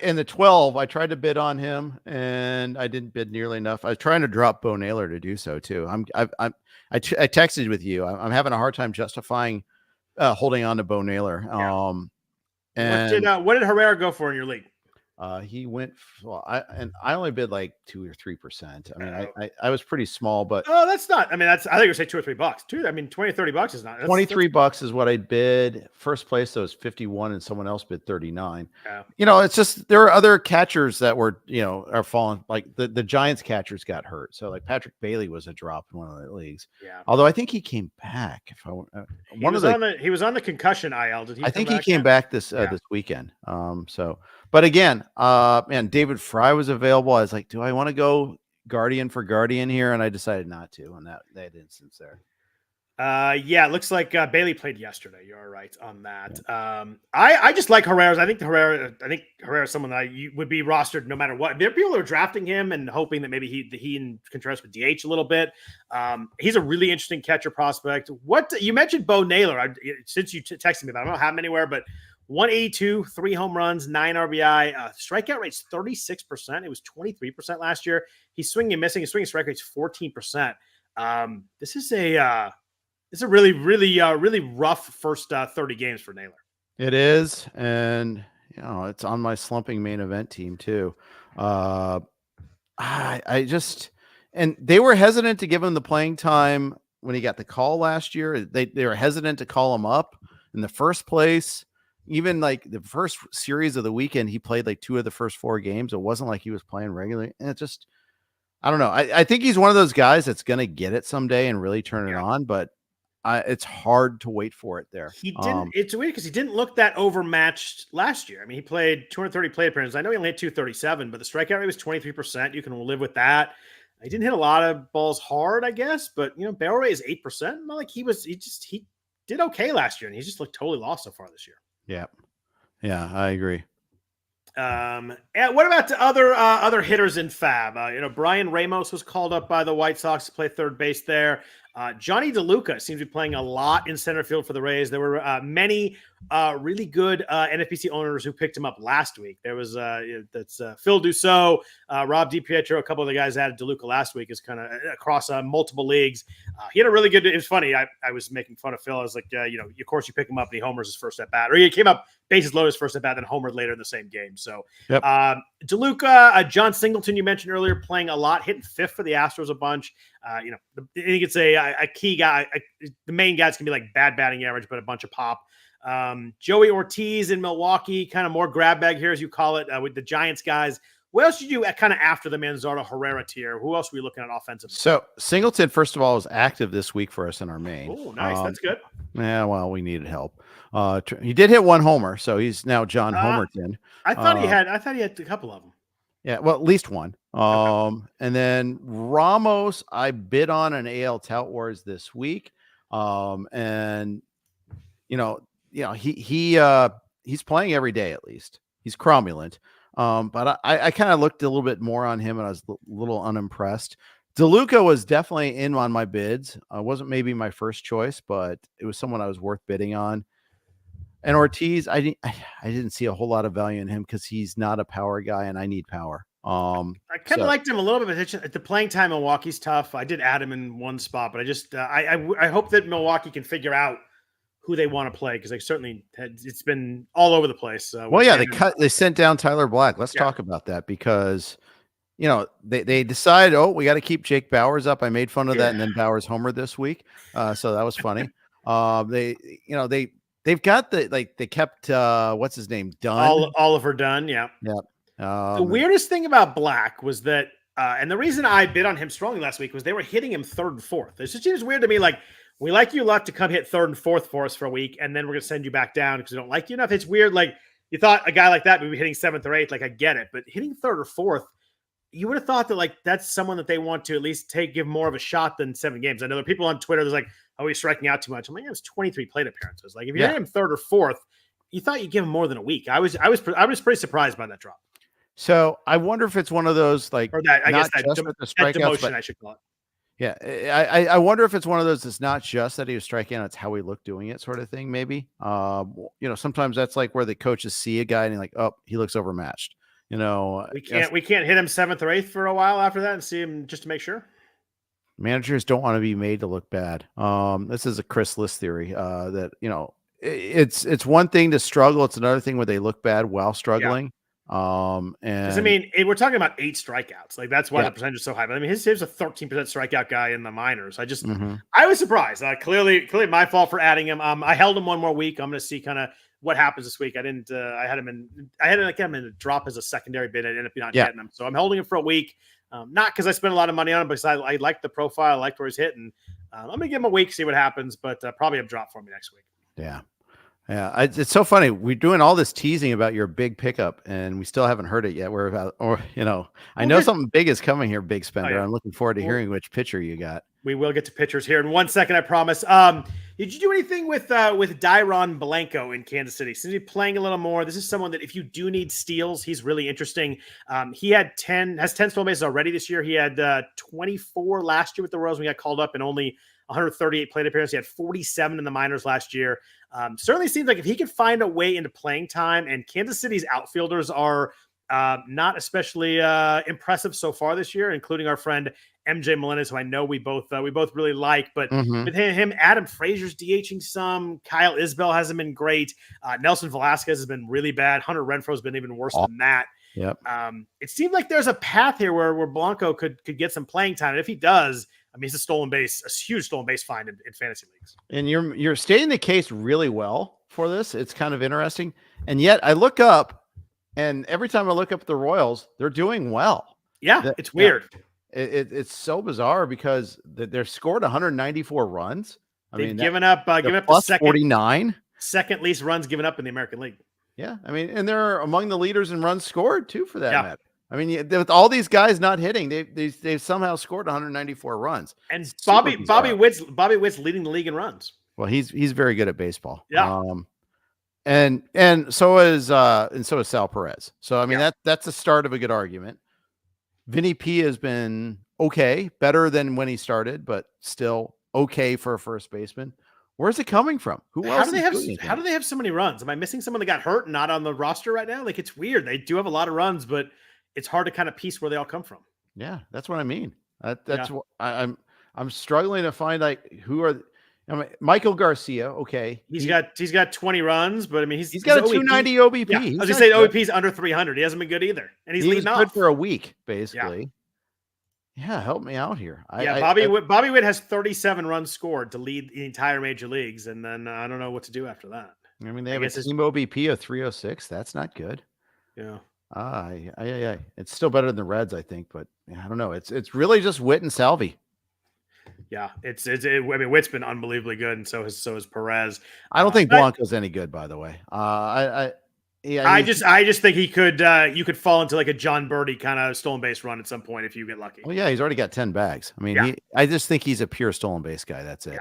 [SPEAKER 2] in the 12, I tried to bid on him and I didn't bid nearly enough. I was trying to drop Bo Naylor to do so too. I texted with you. I'm having a hard time justifying holding on to Bo Naylor.
[SPEAKER 1] Yeah.
[SPEAKER 2] And
[SPEAKER 1] what did Herrera go for in your league?
[SPEAKER 2] He went. Well, I only bid like 2 or 3%. I mean, I was pretty small, but
[SPEAKER 1] that's not. I mean, I think you say $2 or $3. I mean, $20 or $30 is not.
[SPEAKER 2] $23 is what I bid. First place, though, was 51, and someone else bid 39.
[SPEAKER 1] Yeah.
[SPEAKER 2] It's just there are other catchers that were are falling. Like the Giants catchers got hurt, so like Patrick Bailey was a drop in one of the leagues.
[SPEAKER 1] Yeah.
[SPEAKER 2] Although I think he came back. If I
[SPEAKER 1] he was on the concussion IL. Did he?
[SPEAKER 2] I think he came back this weekend. But again, man, David Fry was available. I was like, do I want to go Guardian for Guardian here? And I decided not to on that instance there.
[SPEAKER 1] It looks like Bailey played yesterday. You're right on that. Yeah. I just like Herrera. I think Herrera is someone that would be rostered no matter what. There are people who are drafting him and hoping that maybe he and Contreras would DH a little bit. He's a really interesting catcher prospect. What you mentioned Bo Naylor, since you texted me about him, I don't have him anywhere, but 182, 3 home runs, 9 RBI. Strikeout rate's 36%. It was 23% last year. He's swinging and missing. His swinging strike rate's 14%. This is it's a really, really, really rough first 30 games for Naylor.
[SPEAKER 2] It is, and it's on my slumping main event team too. I just, and they were hesitant to give him the playing time when he got the call last year. They were hesitant to call him up in the first place. Even like the first series of the weekend, he played like 2 of the first 4 games. It wasn't like he was playing regularly. And it just, I don't know. I think he's one of those guys that's going to get it someday and really turn it on, but it's hard to wait for it there.
[SPEAKER 1] He didn't. It's weird because he didn't look that overmatched last year. I mean, he played 230 plate appearances. I know he only had 237, but the strikeout rate was 23%. You can live with that. He didn't hit a lot of balls hard, I guess, but barrel rate is 8%. Not like he did okay last year, and he just looked totally lost so far this year.
[SPEAKER 2] Yeah, I agree.
[SPEAKER 1] And what about the other hitters in FAAB? Brian Ramos was called up by the White Sox to play third base there. Johnny DeLuca seems to be playing a lot in center field for the Rays. There were many really good NFBC owners who picked him up last week. There was Phil Dussault, Rob DiPietro, a couple of the guys added DeLuca last week is kind of across multiple leagues. He had a really good. It was funny. I was making fun of Phil. I was like, of course you pick him up and he homers his first at bat, or he came up bases loaded his first at bat, then homered later in the same game. So DeLuca, John Singleton, you mentioned earlier, playing a lot, hitting 5th for the Astros a bunch. I think it's a key guy. The main guys can be like bad batting average, but a bunch of pop. Joey Ortiz in Milwaukee, kind of more grab bag here, as you call it, with the Giants guys. What else did you do kind of after the Manzardo Herrera tier? Who else were you looking at offensively?
[SPEAKER 2] So Singleton, first of all, was active this week for us in our main.
[SPEAKER 1] Oh, nice. That's good.
[SPEAKER 2] Yeah, well, we needed help. He did hit 1 homer, so he's now John Homerton.
[SPEAKER 1] I thought he had a couple of them.
[SPEAKER 2] Yeah, well, at least 1. And then Ramos, I bid on an AL Tout Wars this week. And he's playing every day at least. He's cromulent. But I kind of looked a little bit more on him and I was a little unimpressed. DeLuca was definitely in on my bids. Wasn't maybe my first choice, but it was someone I was worth bidding on. And Ortiz, I didn't see a whole lot of value in him because he's not a power guy, and I need power.
[SPEAKER 1] I kind of liked him a little bit, but the playing time in Milwaukee's tough. I did add him in one spot, but I just I hope that Milwaukee can figure out who they want to play, because they certainly it's been all over the place.
[SPEAKER 2] Well, yeah, they sent down Tyler Black. Let's talk about that, because they decided, we got to keep Jake Bauers up. I made fun of that, and then Bauers homered this week, so that was funny. They've got they kept what's his name, Dunn,
[SPEAKER 1] Oliver Dunn, yeah. The weirdest thing about Black was that, and the reason I bid on him strongly last week was they were hitting him third and fourth. It just seems weird to me. Like, we like you a lot to come hit third and fourth for us for a week, and then we're going to send you back down because we don't like you enough. It's weird. Like, you thought a guy like that would be hitting seventh or eighth. Like, I get it, but hitting third or fourth, you would have thought that that's someone that they want to at least give more of a shot than 7 games. I know there are people on Twitter that's like, oh, he's striking out too much. I'm like, it was 23 plate appearances. Like, if you hit him third or fourth, you thought you'd give him more than a week. I was pretty surprised by that drop.
[SPEAKER 2] So I wonder if it's one of those that
[SPEAKER 1] demotion, I should call it.
[SPEAKER 2] Yeah, I wonder if it's one of those that's not just that he was striking out, it's how he looked doing it, sort of thing. Maybe sometimes that's like where the coaches see a guy and like, oh, he looks overmatched. We can't
[SPEAKER 1] hit him 7th or 8th for a while after that and see him just to make sure.
[SPEAKER 2] Managers don't want to be made to look bad. This is a Chris List theory that it's one thing to struggle, it's another thing where they look bad while struggling. And
[SPEAKER 1] we're talking about 8 strikeouts. Like, that's why the percentage is so high. But I mean, his was a 13% strikeout guy in the minors. I was surprised. Clearly my fault for adding him. I held him one more week. I'm going to see kind of what happens this week. I had him in a drop as a secondary bid. I ended up not getting him. So I'm holding him for a week. Not because I spent a lot of money on him, because I liked the profile. I liked where he's hitting. I'm going to give him a week, see what happends, but probably a drop for me next week.
[SPEAKER 2] Yeah. Yeah, it's so funny. We're doing all this teasing about your big pickup, and we still haven't heard it yet. I know something big is coming here, big spender. Oh, yeah. I'm looking forward to hearing which pitcher you got.
[SPEAKER 1] We will get to pitchers here in 1 second, I promise. Did you do anything with Dairon Blanco in Kansas City? Since he's playing a little more, this is someone that if you do need steals, he's really interesting. He has 10 stolen bases already this year. He had 24 last year with the Royals when he got called up, and only 138 plate appearances. He had 47 in the minors last year. Certainly seems like if he could find a way into playing time, and Kansas City's outfielders are not especially impressive so far this year, including our friend MJ Melendez, who I know we both really like. But with him, Adam Frazier's DHing some. Kyle Isbell hasn't been great. Nelson Velasquez has been really bad. Hunter Renfroe has been even worse than that.
[SPEAKER 2] Yep.
[SPEAKER 1] It seemed like there's a path here where Blanco could get some playing time, and if he does, I mean, he's a huge stolen base find in fantasy leagues.
[SPEAKER 2] And you're stating the case really well for this. It's kind of interesting. And yet I look up, and every time I look up the Royals, they're doing well.
[SPEAKER 1] Yeah, it's weird.
[SPEAKER 2] It's so bizarre because they're scored 194 runs.
[SPEAKER 1] They've given up
[SPEAKER 2] the second 49.
[SPEAKER 1] Second least runs given up in the American League.
[SPEAKER 2] Yeah, I mean, and they're among the leaders in runs scored too for that matter. I mean, with all these guys not hitting, they've somehow scored 194 runs.
[SPEAKER 1] And Bobby Witt's leading the league in runs.
[SPEAKER 2] Well, he's very good at baseball.
[SPEAKER 1] Yeah.
[SPEAKER 2] And so is Sal Perez. So I mean that's the start of a good argument. Vinny P has been okay, better than when he started, but still okay for a first baseman. Where's it coming from?
[SPEAKER 1] How do they have so many runs? Am I missing someone that got hurt and not on the roster right now? Like, it's weird. They do have a lot of runs, but it's hard to kind of piece where they all come from.
[SPEAKER 2] Yeah, that's what I mean. That's what I'm struggling to find, like, who are. I mean, Michael Garcia. Okay,
[SPEAKER 1] he's got 20 runs, but I mean he's
[SPEAKER 2] got a 290 OBP.
[SPEAKER 1] Yeah, I was gonna say OBP's under 300. He hasn't been good either, and he's leading off.
[SPEAKER 2] Good for a week, basically. Yeah, help me out here.
[SPEAKER 1] Bobby Witt has 37 runs scored to lead the entire major leagues, and then I don't know what to do after that.
[SPEAKER 2] I mean, they have a team OBP of 306. That's not good.
[SPEAKER 1] Yeah.
[SPEAKER 2] It's still better than the Reds, I think, but I don't know. It's really just Witt and Salvi.
[SPEAKER 1] Yeah, I mean, Witt's been unbelievably good, and so has Perez.
[SPEAKER 2] I don't think Blanco's any good, by the way.
[SPEAKER 1] I just think he could. You could fall into like a John Birdie kind of stolen base run at some point if you get lucky.
[SPEAKER 2] Well, yeah, he's already got 10 bags. I mean, I just think he's a pure stolen base guy. That's it.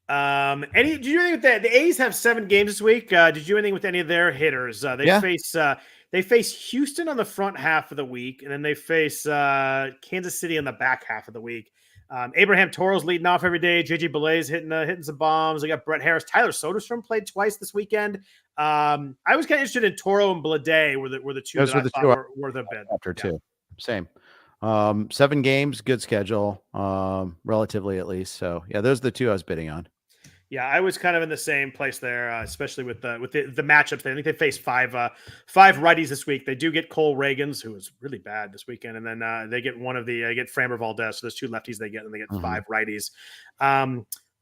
[SPEAKER 1] Yeah. Did you do anything with that? The A's have 7 games this week. Did you do anything with any of their hitters? They face Houston on the front half of the week, and then they face Kansas City on the back half of the week. Abraham Toro's leading off every day. JJ Belay's hitting some bombs. I got Brett Harris. Tyler Soderstrom played twice this weekend. I was kind of interested in Toro and Blade were the two
[SPEAKER 2] Those
[SPEAKER 1] that
[SPEAKER 2] were
[SPEAKER 1] I
[SPEAKER 2] the
[SPEAKER 1] thought
[SPEAKER 2] two
[SPEAKER 1] were worth a bit.
[SPEAKER 2] After two. Same. 7 games, good schedule, relatively at least. So yeah, those are the two I was bidding on.
[SPEAKER 1] Yeah, I was kind of in the same place there, especially with the matchups. I think they face five righties this week. They do get Cole Reagans, who was really bad this weekend, and then they get get Framber Valdez. So there's 2 lefties they get, and they get 5 righties.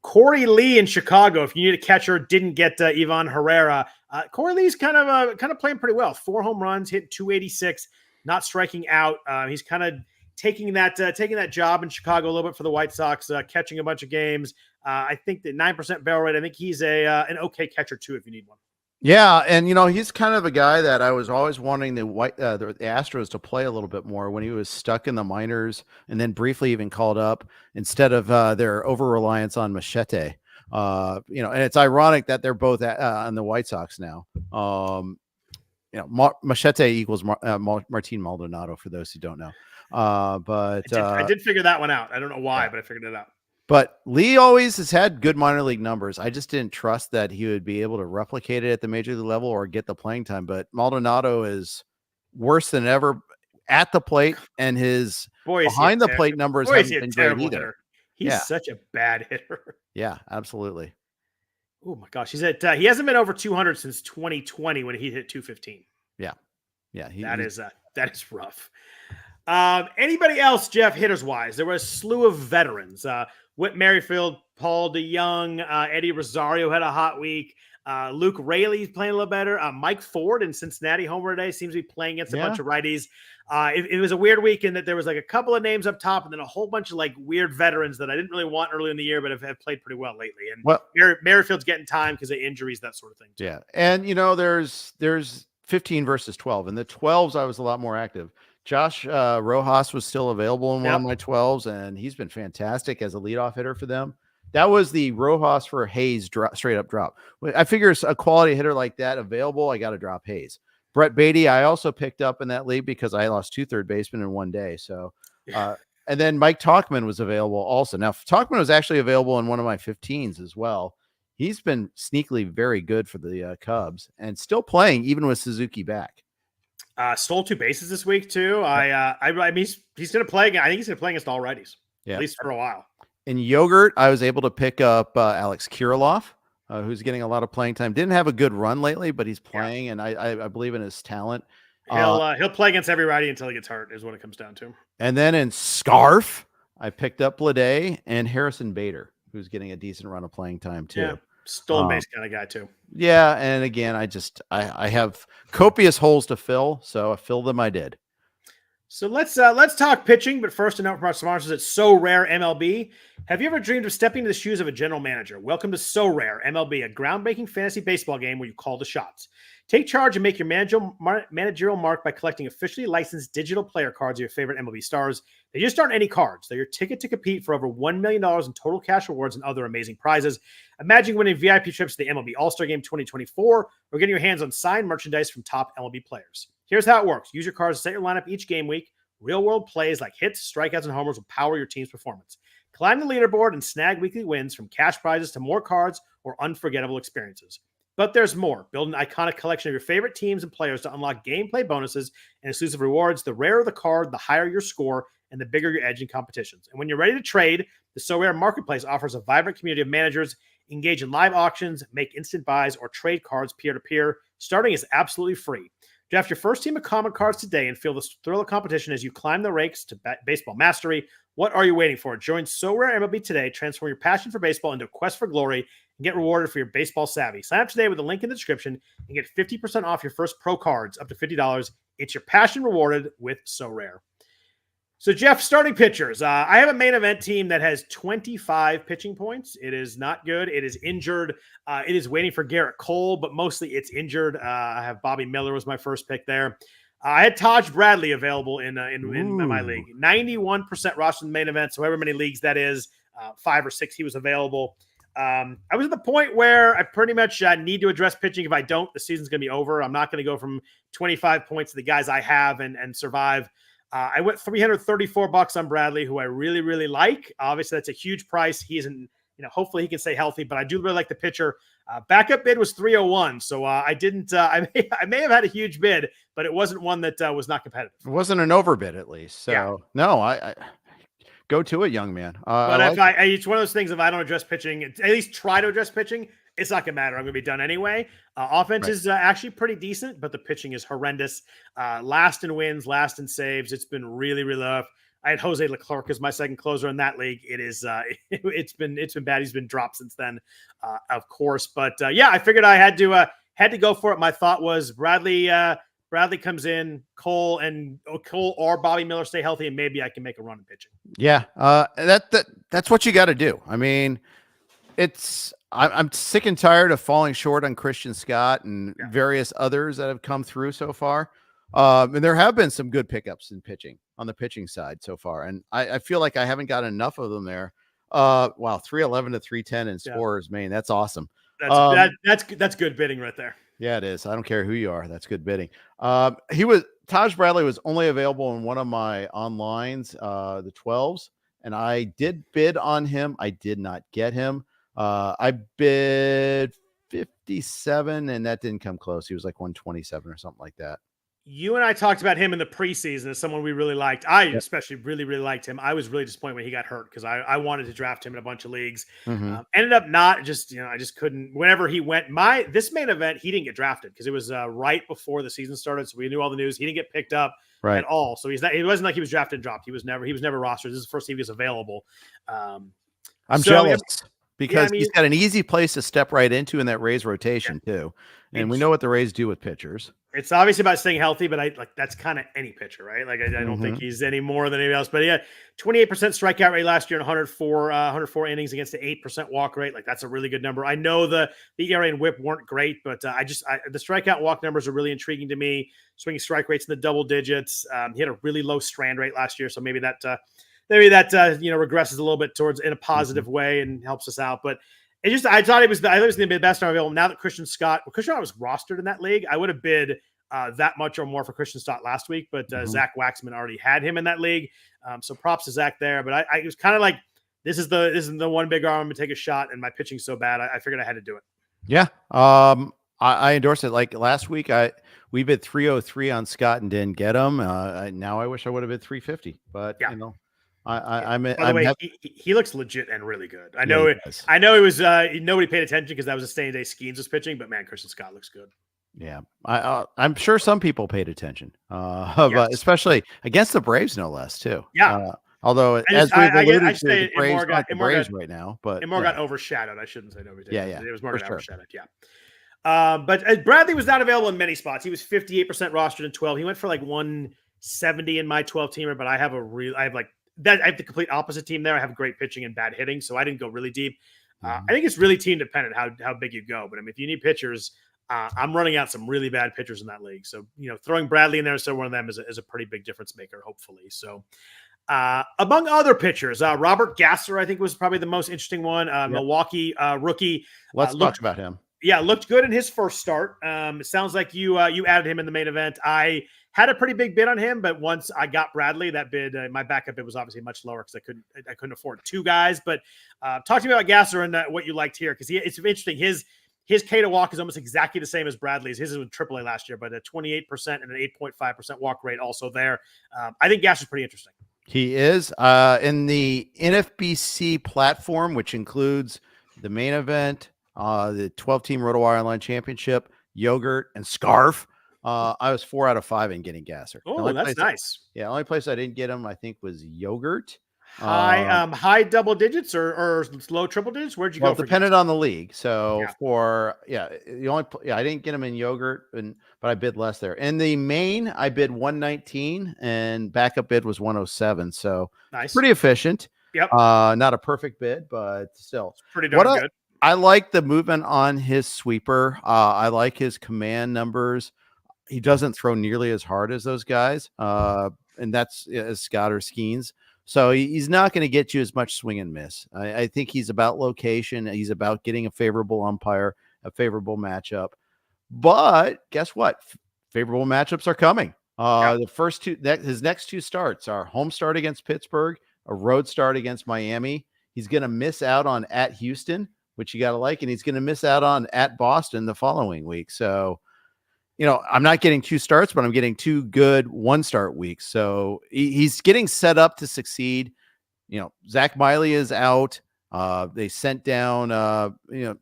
[SPEAKER 1] Corey Lee in Chicago. If you need a catcher, didn't get Ivan Herrera. Corey Lee's kind of playing pretty well. 4 home runs, hit 286, not striking out. He's kind of taking that job in Chicago a little bit for the White Sox, catching a bunch of games. I think that 9% barrel rate. I think he's an okay catcher too if you need one.
[SPEAKER 2] Yeah, and he's kind of a guy that I was always wanting the Astros to play a little bit more when he was stuck in the minors, and then briefly even called up instead of their over reliance on Machete. And it's ironic that they're both on the White Sox now. Machete equals Martin Maldonado for those who don't know. But
[SPEAKER 1] I did figure that one out. I don't know why, but I figured it out.
[SPEAKER 2] But Lee always has had good minor league numbers. I just didn't trust that he would be able to replicate it at the major league level or get the playing time. But Maldonado is worse than ever at the plate, and his behind the plate numbers haven't been great either.
[SPEAKER 1] Hitter. He's such a bad hitter.
[SPEAKER 2] Yeah, absolutely.
[SPEAKER 1] Oh my gosh, he hasn't been over 200 since 2020 when he hit 215.
[SPEAKER 2] Yeah,
[SPEAKER 1] that is rough. Anybody else, Jeff, hitters wise? There was a slew of veterans. Whit Merrifield, Paul DeYoung, Eddie Rosario had a hot week. Luke Raley's playing a little better. Mike Ford in Cincinnati, homer today, seems to be playing against a bunch of righties. It was a weird week in that there was like a couple of names up top and then a whole bunch of like weird veterans that I didn't really want early in the year, but have played pretty well lately. And Merrifield's getting time because of injuries, that sort of thing too.
[SPEAKER 2] Yeah, and there's 15 versus 12, and the 12s I was a lot more active. Josh Rojas was still available in one of my 12s, and he's been fantastic as a leadoff hitter for them. That was the Rojas for Hayes straight up drop. I figure a quality hitter like that available, I got to drop Hayes. Brett Beatty, I also picked up in that league because I lost 2 third basemen in one day. So, and then Mike Tauchman was available also. Now, Tauchman was actually available in one of my 15s as well. He's been sneakily very good for the Cubs and still playing even with Suzuki back.
[SPEAKER 1] Stole 2 bases this week too. I mean, he's going to play again. I think he's going to play against all righties, at least for a while.
[SPEAKER 2] In Yogurt, I was able to pick up Alex Kirilloff, who's getting a lot of playing time. Didn't have a good run lately, but he's playing, and I believe in his talent.
[SPEAKER 1] He'll play against every righty until he gets hurt, is what it comes down to.
[SPEAKER 2] And then in Scarf, I picked up Blade and Harrison Bader, who's getting a decent run of playing time too.
[SPEAKER 1] Yeah. Stolen base kind of guy too.
[SPEAKER 2] Yeah, and again, I have copious holes to fill, so I filled them. I did.
[SPEAKER 1] So let's talk pitching, but first a note from our sponsors at So Rare MLB. Have you ever dreamed of stepping into the shoes of a general manager? Welcome to So Rare MLB, a groundbreaking fantasy baseball game where you call the shots. Take charge and make your managerial mark by collecting officially licensed digital player cards of your favorite MLB stars. They just aren't any cards. They're your ticket to compete for over $1 million in total cash rewards and other amazing prizes. Imagine winning VIP trips to the MLB All-Star Game 2024 or getting your hands on signed merchandise from top MLB players. Here's how it works. Use your cards to set your lineup each game week. Real-world plays like hits, strikeouts, and homers will power your team's performance. Climb the leaderboard and snag weekly wins from cash prizes to more cards or unforgettable experiences. But there's more. Build an iconic collection of your favorite teams and players to unlock gameplay bonuses and exclusive rewards. The rarer the card, the higher your score, and the bigger your edge in competitions. And when you're ready to trade, the So Rare Marketplace offers a vibrant community of managers. Engage in live auctions, make instant buys, or trade cards peer-to-peer. Starting is absolutely free. Draft your first team of common cards today and feel the thrill of competition as you climb the ranks to baseball mastery. What are you waiting for? Join So Rare MLB today. Transform your passion for baseball into a quest for glory and get rewarded for your baseball savvy. Sign up today with the link in the description and get 50% off your first pro cards up to $50. It's your passion rewarded with So Rare. So, Jeff, starting pitchers. I have a main event team that has 25 pitching points. It is not good. It is injured. It is waiting for Garrett Cole, but mostly it's injured. I have Bobby Miller was my first pick there. I had Taj Bradley available in my league. 91% roster in the main event, so however many leagues that is, 5 or 6 he was available. I was at the point where I pretty much need to address pitching. If I don't, the season's going to be over. I'm not going to go from 25 points to the guys I have and survive. I went $334 on Bradley, who I really, really like. Obviously, that's a huge price. He isn't, hopefully he can stay healthy, but I do really like the pitcher. Backup bid was 301. So I didn't, I may have had a huge bid, but it wasn't one that was not competitive.
[SPEAKER 2] It wasn't an overbid at least. So yeah. No, I go to it, young man.
[SPEAKER 1] But it's one of those things, if I don't address pitching, at least try to address pitching, it's not going to matter. I'm going to be done anyway. Offense is actually pretty decent, but the pitching is horrendous. Last in wins, last in saves. It's been really, really rough. I had Jose Leclerc as my second closer in that league. It is, it's been bad. He's been dropped since then, of course. But yeah, I figured I had to go for it. My thought was Bradley comes in, Cole or Bobby Miller stay healthy, and maybe I can make a run in pitching.
[SPEAKER 2] Yeah, that's what you got to do. I mean, I'm sick and tired of falling short on Christian Scott and various others that have come through so far. And there have been some good pickups in pitching on the pitching side so far. And I feel like I haven't got enough of them there. Wow. 311 to 310 in scorers, man. That's awesome.
[SPEAKER 1] That's good bidding right there.
[SPEAKER 2] Yeah, it is. I don't care who you are. That's good bidding. Taj Bradley was only available in one of my onlines, the 12s. And I did bid on him. I did not get him. I bid 57 and that didn't come close. He was like 127 or something like that.
[SPEAKER 1] You and I talked about him in the preseason as someone we really liked. I especially really, really liked him. I was really disappointed when he got hurt because I wanted to draft him in a bunch of leagues. Ended up not just, I just couldn't. Whenever he went, this main event, he didn't get drafted because it was right before the season started. So we knew all the news. He didn't get picked up at all. So it wasn't like he was drafted and dropped. He was never rostered. This is the first time he was available.
[SPEAKER 2] I'm jealous. Because he's got an easy place to step right into in that Rays rotation too. And we know what the Rays do with pitchers.
[SPEAKER 1] It's obviously about staying healthy, but that's kind of any pitcher, right? Like I don't think he's any more than anybody else. But yeah, 28% strikeout rate last year and 104 innings against the 8% walk rate. Like that's a really good number. I know the ERA and WHIP weren't great, but the strikeout and walk numbers are really intriguing to me. Swinging strike rates in the double digits. He had a really low strand rate last year, so maybe that regresses a little bit towards in a positive way and helps us out. But I thought it was going to be the best available. Now that Christian Scott was rostered in that league, I would have bid that much or more for Christian Scott last week, but Zach Waxman already had him in that league. So props to Zach there. But I was kind of like, this is the one big arm to take a shot, and my pitching's so bad, I figured I had to do it. Yeah.
[SPEAKER 2] I endorsed it. Like last week, we bid 303 on Scott and didn't get him. Now I wish I would have bid 350, but
[SPEAKER 1] By the way, he looks legit and really good. I know it was nobody paid attention because that was a staying day. Skenes was pitching, but man, Christian Scott looks good.
[SPEAKER 2] Yeah, I'm sure some people paid attention, but especially against the Braves, no less too.
[SPEAKER 1] Yeah.
[SPEAKER 2] Although as we've alluded to, the Braves got the Braves right now, but
[SPEAKER 1] it more got overshadowed. I shouldn't say nobody.
[SPEAKER 2] Yeah,
[SPEAKER 1] it was more got overshadowed. Yeah. But Bradley was not available in many spots. He was 58% rostered in 12. He went for like 170 in my 12 teamer, but I have the complete opposite team there. I have great pitching and bad hitting, so I didn't go really deep. I think it's really team dependent how big you go. But I mean, if you need pitchers, I'm running out some really bad pitchers in that league. So throwing Bradley in there, so one of them is a pretty big difference maker, hopefully. So among other pitchers, Robert Gasser, I think, was probably the most interesting one. Milwaukee rookie.
[SPEAKER 2] Let's talk about him.
[SPEAKER 1] Yeah, looked good in his first start. It sounds like you added him in the main event. I had a pretty big bid on him, but once I got Bradley, that bid, my backup bid was obviously much lower because I couldn't afford two guys. But talk to me about Gasser and what you liked here, because it's interesting. His K to walk is almost exactly the same as Bradley's. His was AAA last year, but a 28% and an 8.5% walk rate also there. I think Gasser's pretty interesting.
[SPEAKER 2] He is in the NFBC platform, which includes the main event, the 12-team RotoWire Online Championship, Yogurt, and Scarf. I was 4 out of 5 in getting Gasser.
[SPEAKER 1] Oh, that's nice.
[SPEAKER 2] The only place I didn't get him, I think, was Yogurt.
[SPEAKER 1] High double digits or low triple digits. Where'd you go?
[SPEAKER 2] Depended on the league. So I didn't get him in Yogurt, but I bid less there. In the main, I bid 119 and backup bid was 107. So
[SPEAKER 1] nice,
[SPEAKER 2] pretty efficient.
[SPEAKER 1] Yep.
[SPEAKER 2] Not a perfect bid, but still
[SPEAKER 1] it's pretty darn good.
[SPEAKER 2] I like the movement on his sweeper. I like his command numbers. He doesn't throw nearly as hard as those guys. And that's as Scott or Skenes. So he's not going to get you as much swing and miss. I think he's about location. He's about getting a favorable umpire, a favorable matchup. But guess what? Favorable matchups are coming. The first two, his next two starts are home start against Pittsburgh, a road start against Miami. He's going to miss out on at Houston, which you got to like, and he's going to miss out on at Boston the following week. So, I'm not getting two starts, but I'm getting two good one start weeks. So he's getting set up to succeed. Zach Miley is out. They sent down, who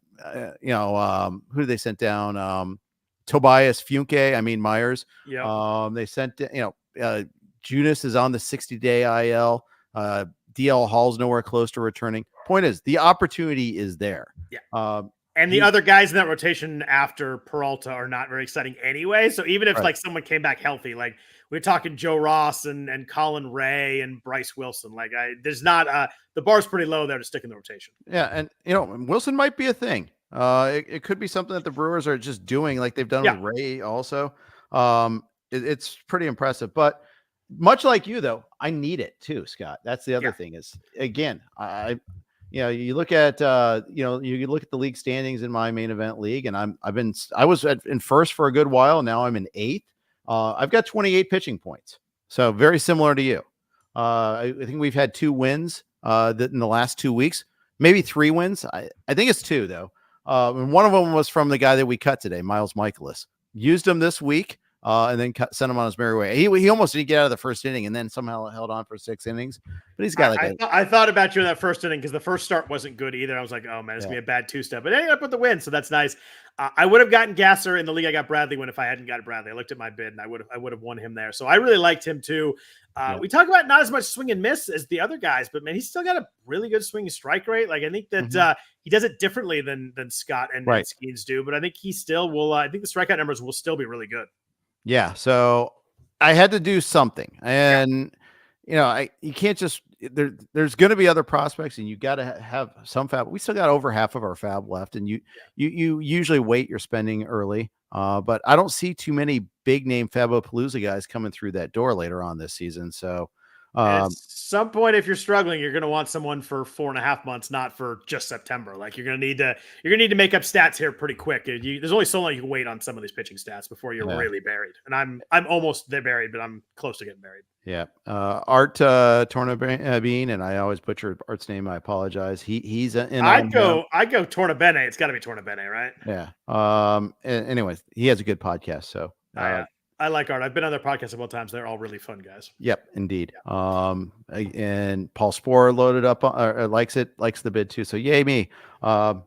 [SPEAKER 2] did they sent down? Tobias Myers.
[SPEAKER 1] Yeah.
[SPEAKER 2] They sent, Junis is on the 60-day IL. DL Hall's nowhere close to returning. Point is, the opportunity is there.
[SPEAKER 1] Yeah. And the other guys in that rotation after Peralta are not very exciting anyway. So even if like someone came back healthy, like we're talking Joe Ross and Colin Ray and Bryce Wilson, there's not the bar's pretty low there to stick in the rotation.
[SPEAKER 2] Yeah. And, Wilson might be a thing. It could be something that the Brewers are just doing like they've done with Ray also. It's pretty impressive, but much like you though, I need it too, Scott. That's the other thing is, again, you look at, you look at the league standings in my main event league, and I was in first for a good while. Now I'm in eighth. I've got 28 pitching points. So very similar to you. I think we've had 2 wins in the last 2 weeks, maybe 3 wins. I think it's 2 though. And one of them was from the guy that we cut today, Miles Michaelis. Used him this week. And then sent him on his merry way. He almost didn't get out of the first inning, and then somehow held on for 6 innings. But he's got
[SPEAKER 1] I thought about you in that first inning because the first start wasn't good either. I was like, oh man, it's gonna be a bad 2-step. But he ended up with the win, so that's nice. I would have gotten Gasser in the league. I got Bradley if I hadn't got Bradley. I looked at my bid and I would have won him there. So I really liked him too. We talk about not as much swing and miss as the other guys, but man, he's still got a really good swing and strike rate. I think that he does it differently than Scott and Skenes do. But I think he still will. I think the strikeout numbers will still be really good.
[SPEAKER 2] Yeah, so I had to do something, and you can't just there's going to be other prospects, and you got to have some FAAB. We still got over half of our FAAB left, and you usually wait your spending early, but I don't see too many big name Fabopalooza guys coming through that door later on this season. So
[SPEAKER 1] at some point, if you're struggling, you're going to want someone for 4.5 months, not for just September. You're going to need to make up stats here pretty quick. There's only so long you can wait on some of these pitching stats before you're really buried. And I'm almost there buried, but I'm close to getting buried.
[SPEAKER 2] Yeah. Art Tornabene, and I always butcher Art's name. I apologize. He's in.
[SPEAKER 1] I go Tornabene. It's got to be Tornabene, right?
[SPEAKER 2] Yeah. Anyways, he has a good podcast. So.
[SPEAKER 1] I like Art. I've been on their podcast a couple of times. They're all really fun guys.
[SPEAKER 2] Yep, indeed. Yeah. And Paul Sporer loaded up likes the bid too. So yay me. I've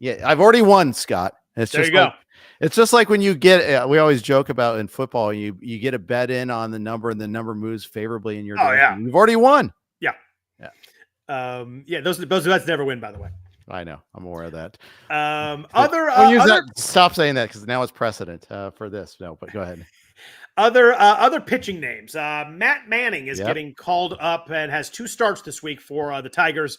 [SPEAKER 2] already won, Scott. It's
[SPEAKER 1] there you go.
[SPEAKER 2] It's just like when you get. We always joke about in football. You get a bet in on the number, and the number moves favorably in your direction. You've already won.
[SPEAKER 1] Yeah. Those bets never win, by the way.
[SPEAKER 2] I know. I'm aware of that. Stop saying that because now it's precedent for this. No, but go ahead.
[SPEAKER 1] Other pitching names. Matt Manning is getting called up and has 2 starts this week for the Tigers.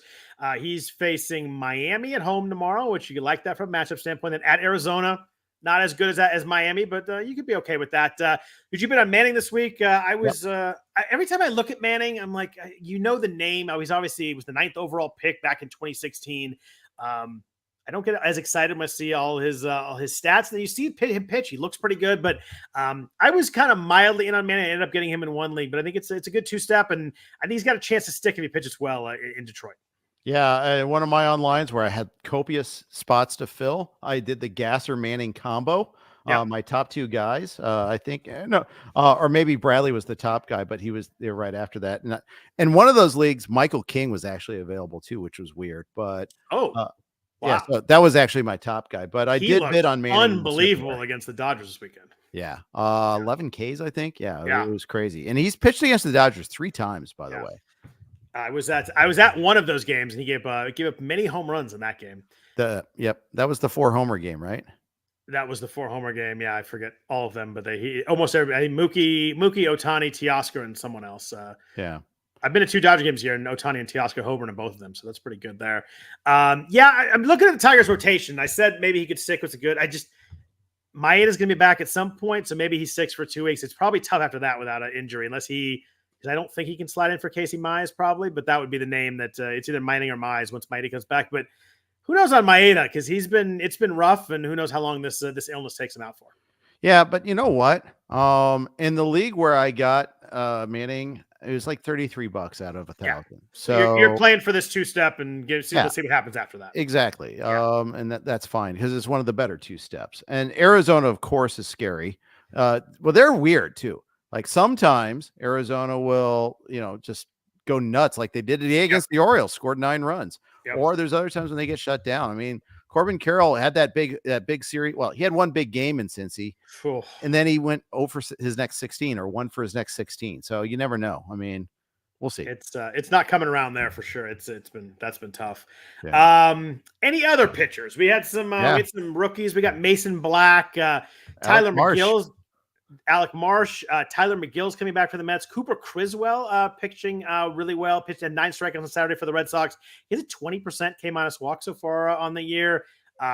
[SPEAKER 1] He's facing Miami at home tomorrow, which you like that from a matchup standpoint. And at Arizona, not as good as Miami, but you could be okay with that. Did you bet on Manning this week? Every time I look at Manning, I'm like, the name. He was the 9th overall pick back in 2016. I don't get as excited when I see all his stats. And you see him pitch. He looks pretty good, but I was kind of mildly in on Manning. I ended up getting him in one league, but I think it's a good 2-step, and I think he's got a chance to stick if he pitches well in Detroit.
[SPEAKER 2] Yeah, one of my onlines where I had copious spots to fill, I did the Gasser Manning combo. My top 2 guys, I think, or maybe Bradley was the top guy, but he was there right after that. And one of those leagues, Michael King was actually available too, which was weird. But
[SPEAKER 1] wow.
[SPEAKER 2] Yeah, so that was actually my top guy. But I did bid on Manning.
[SPEAKER 1] Unbelievable against the Dodgers this weekend.
[SPEAKER 2] Yeah, 11 Ks, I think. Yeah, it was crazy. And he's pitched against the Dodgers 3 times, by the way.
[SPEAKER 1] I was at one of those games, and he gave up many home runs in that game.
[SPEAKER 2] That was the 4 homer game, right?
[SPEAKER 1] That was the 4 homer game. Yeah, I forget all of them, but almost everybody. Mookie, Ohtani, Teoscar, and someone else. I've been to 2 Dodger games here, and Ohtani and Teoscar homered in both of them, so that's pretty good there. I'm looking at the Tigers' rotation. I said maybe he could stick with the good. Maeda's going to be back at some point, so maybe he sticks for 2 weeks. It's probably tough after that without an injury, because I don't think he can slide in for Casey Mize probably, but that would be the name that it's either Mining or Mize once Maeda comes back. But who knows on Maeda, because it's been rough, and who knows how long this illness takes him out for.
[SPEAKER 2] Yeah, but you know what? In the league where I got Manning, it was like $33 out of 1,000. So
[SPEAKER 1] you're playing for this two-step and let's see what happens after that.
[SPEAKER 2] Exactly. And that's fine because it's one of the better two steps. And Arizona, of course, is scary. Well, they're weird too. Like sometimes Arizona will, just go nuts like they did today against the Orioles, scored 9 runs. Or there's other times when they get shut down. I mean, Corbin Carroll had that big series. Well, he had one big game in Cincy, and then he went over his next 16 or 1 for his next 16. So you never know. I mean, we'll see.
[SPEAKER 1] It's not coming around there for sure. That's been tough.
[SPEAKER 2] Yeah.
[SPEAKER 1] Any other pitchers? We had some rookies. We got Mason Black, Tyler McGill's, Alec Marsh, Tyler McGill's coming back for the Mets. Cooper Criswell pitching really well. Pitched at 9 strikeouts on Saturday for the Red Sox. He has a 20% K- walk so far on the year.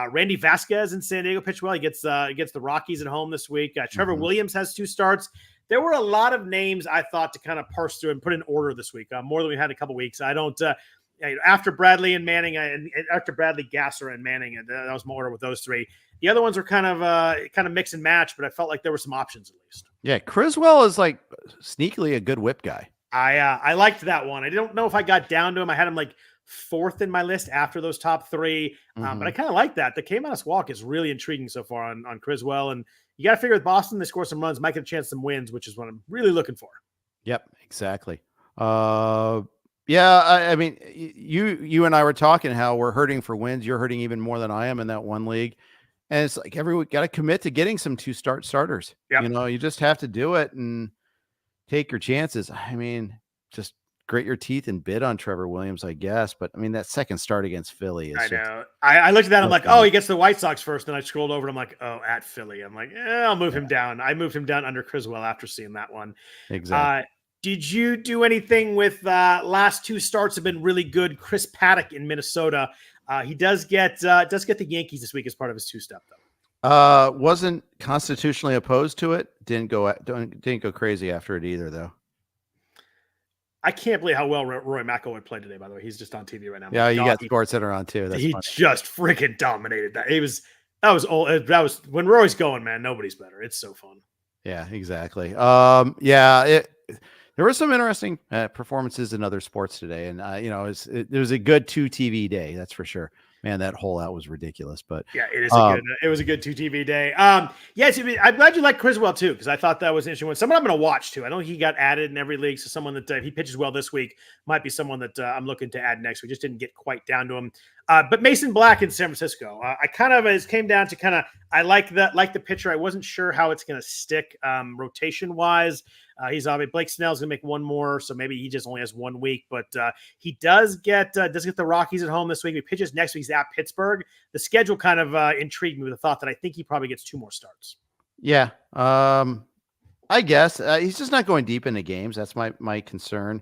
[SPEAKER 1] Randy Vasquez in San Diego pitched well. He gets the Rockies at home this week. Trevor Williams has 2 starts. There were a lot of names I thought to kind of parse through and put in order this week, more than we had in a couple weeks. I don't after Bradley and Manning, and after Bradley, Gasser, and Manning, that was my order with those 3. The other ones are kind of mix and match, but I felt like there were some options at least. Yeah,
[SPEAKER 2] Criswell is like sneakily a good whip guy.
[SPEAKER 1] I liked that one. I don't know if I got down to him. I had him like 4th in my list after those top 3, but I kind of like that. The K- walk is really intriguing so far on Criswell, and you got to figure with Boston, they score some runs, might get a chance some wins, which is what I'm really looking for.
[SPEAKER 2] Yep, exactly. I mean, you and I were talking how we're hurting for wins. You're hurting even more than I am in that one league. And it's like everyone got to commit to getting some 2 starters. Yep. You just have to do it and take your chances. I mean, just grit your teeth and bid on Trevor Williams, I guess. But I mean, that second start against Philly is.
[SPEAKER 1] I know. I looked at that. I'm like, oh, he gets the White Sox first. Then I scrolled over. And I'm like, oh, at Philly. I'm like, I'll move him down. I moved him down under Criswell after seeing that one.
[SPEAKER 2] Exactly.
[SPEAKER 1] Did you do anything with last 2 starts have been really good? Chris Paddock in Minnesota. He does get the Yankees this week as part of his 2-step though.
[SPEAKER 2] Wasn't constitutionally opposed to it. Didn't go crazy after it either though.
[SPEAKER 1] I can't believe how well Roy McIlroy played today. By the way, he's just on TV right now.
[SPEAKER 2] Yeah, you got Sports Center on too.
[SPEAKER 1] He just freaking dominated that. That was old. That was when Roy's going, man. Nobody's better. It's so fun.
[SPEAKER 2] Yeah, exactly. There were some interesting performances in other sports today, and it was a good 2 TV day, that's for sure. Man, that hole out was ridiculous, but
[SPEAKER 1] yeah, it was a good 2 TV day. Yes, I'm glad you like Criswell too, because I thought that was an interesting one. Someone I'm going to watch too. I know he got added in every league, so someone that if he pitches well this week might be someone that I'm looking to add next. We just didn't get quite down to him. But Mason Black in San Francisco, I kind of it came down to I like the pitcher. I wasn't sure how it's going to stick rotation wise. He's obviously Blake Snell's going to make one more, so maybe he just only has 1 week. But he does get the Rockies at home this week. He pitches next week. He's at Pittsburgh. The schedule kind of intrigued me with the thought that I think he probably gets 2 more starts.
[SPEAKER 2] Yeah, I guess he's just not going deep into games. That's my concern.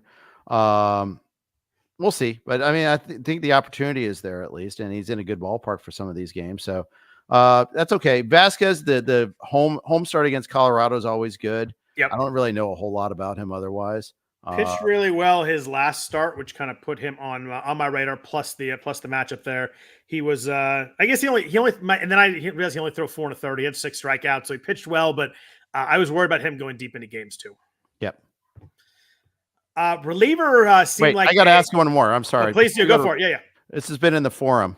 [SPEAKER 2] We'll see, but I mean, I think the opportunity is there at least, and he's in a good ballpark for some of these games. So that's okay. Vasquez, the home start against Colorado is always good.
[SPEAKER 1] Yep.
[SPEAKER 2] I don't really know a whole lot about him otherwise.
[SPEAKER 1] Pitched really well his last start, which kind of put him on my radar. Plus the matchup there, he was. I guess he only, and then I realized he only threw 4 1/3. He had 6 strikeouts, so he pitched well. But I was worried about him going deep into games too.
[SPEAKER 2] Yep.
[SPEAKER 1] Reliever seemed like.
[SPEAKER 2] I got to ask you one more. I'm sorry.
[SPEAKER 1] Oh, please do. Go for it. Yeah.
[SPEAKER 2] This has been in the forum.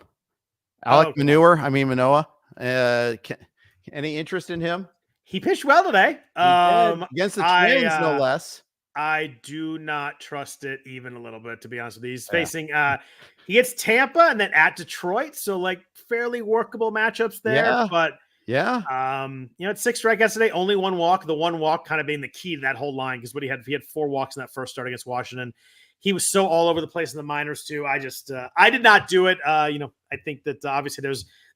[SPEAKER 2] Alec Manoah. Any interest in him?
[SPEAKER 1] He pitched well today.
[SPEAKER 2] Against the Twins, no less.
[SPEAKER 1] I do not trust it even a little bit, to be honest with you. He's facing he gets Tampa and then at Detroit, so like fairly workable matchups there.
[SPEAKER 2] Yeah.
[SPEAKER 1] But
[SPEAKER 2] it's
[SPEAKER 1] 6 strikeouts today, only 1 walk. The 1 walk kind of being the key to that whole line, because he had 4 walks in that first start against Washington. He was so all over the place in the minors too. I just I did not do it. I think that obviously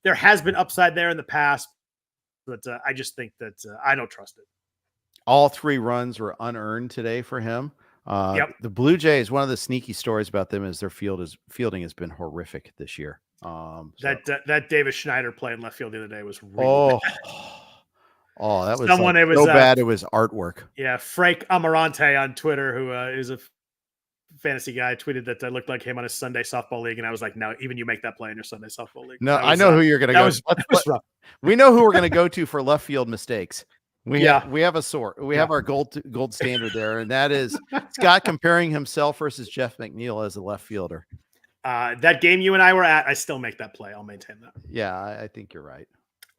[SPEAKER 1] there has been upside there in the past. But I just think that I don't trust it.
[SPEAKER 2] All 3 runs were unearned today for him. The Blue Jays, one of the sneaky stories about them is their fielding has been horrific this year.
[SPEAKER 1] That Davis Schneider play in left field the other day was really bad.
[SPEAKER 2] That was so bad it was artwork.
[SPEAKER 1] Yeah, Frank Amarante on Twitter, who is a fantasy guy tweeted that I looked like him on his Sunday softball league, and I was like, no, even you make that play in your Sunday softball league.
[SPEAKER 2] No, I know who you're going to go.
[SPEAKER 1] That was rough.
[SPEAKER 2] We know who we're going to go to for left field mistakes. We have a sort. We have our gold standard there, and that is Scott comparing himself versus Jeff McNeil as a left fielder.
[SPEAKER 1] That game you and I were at, I still make that play. I'll maintain that.
[SPEAKER 2] Yeah, I think you're right.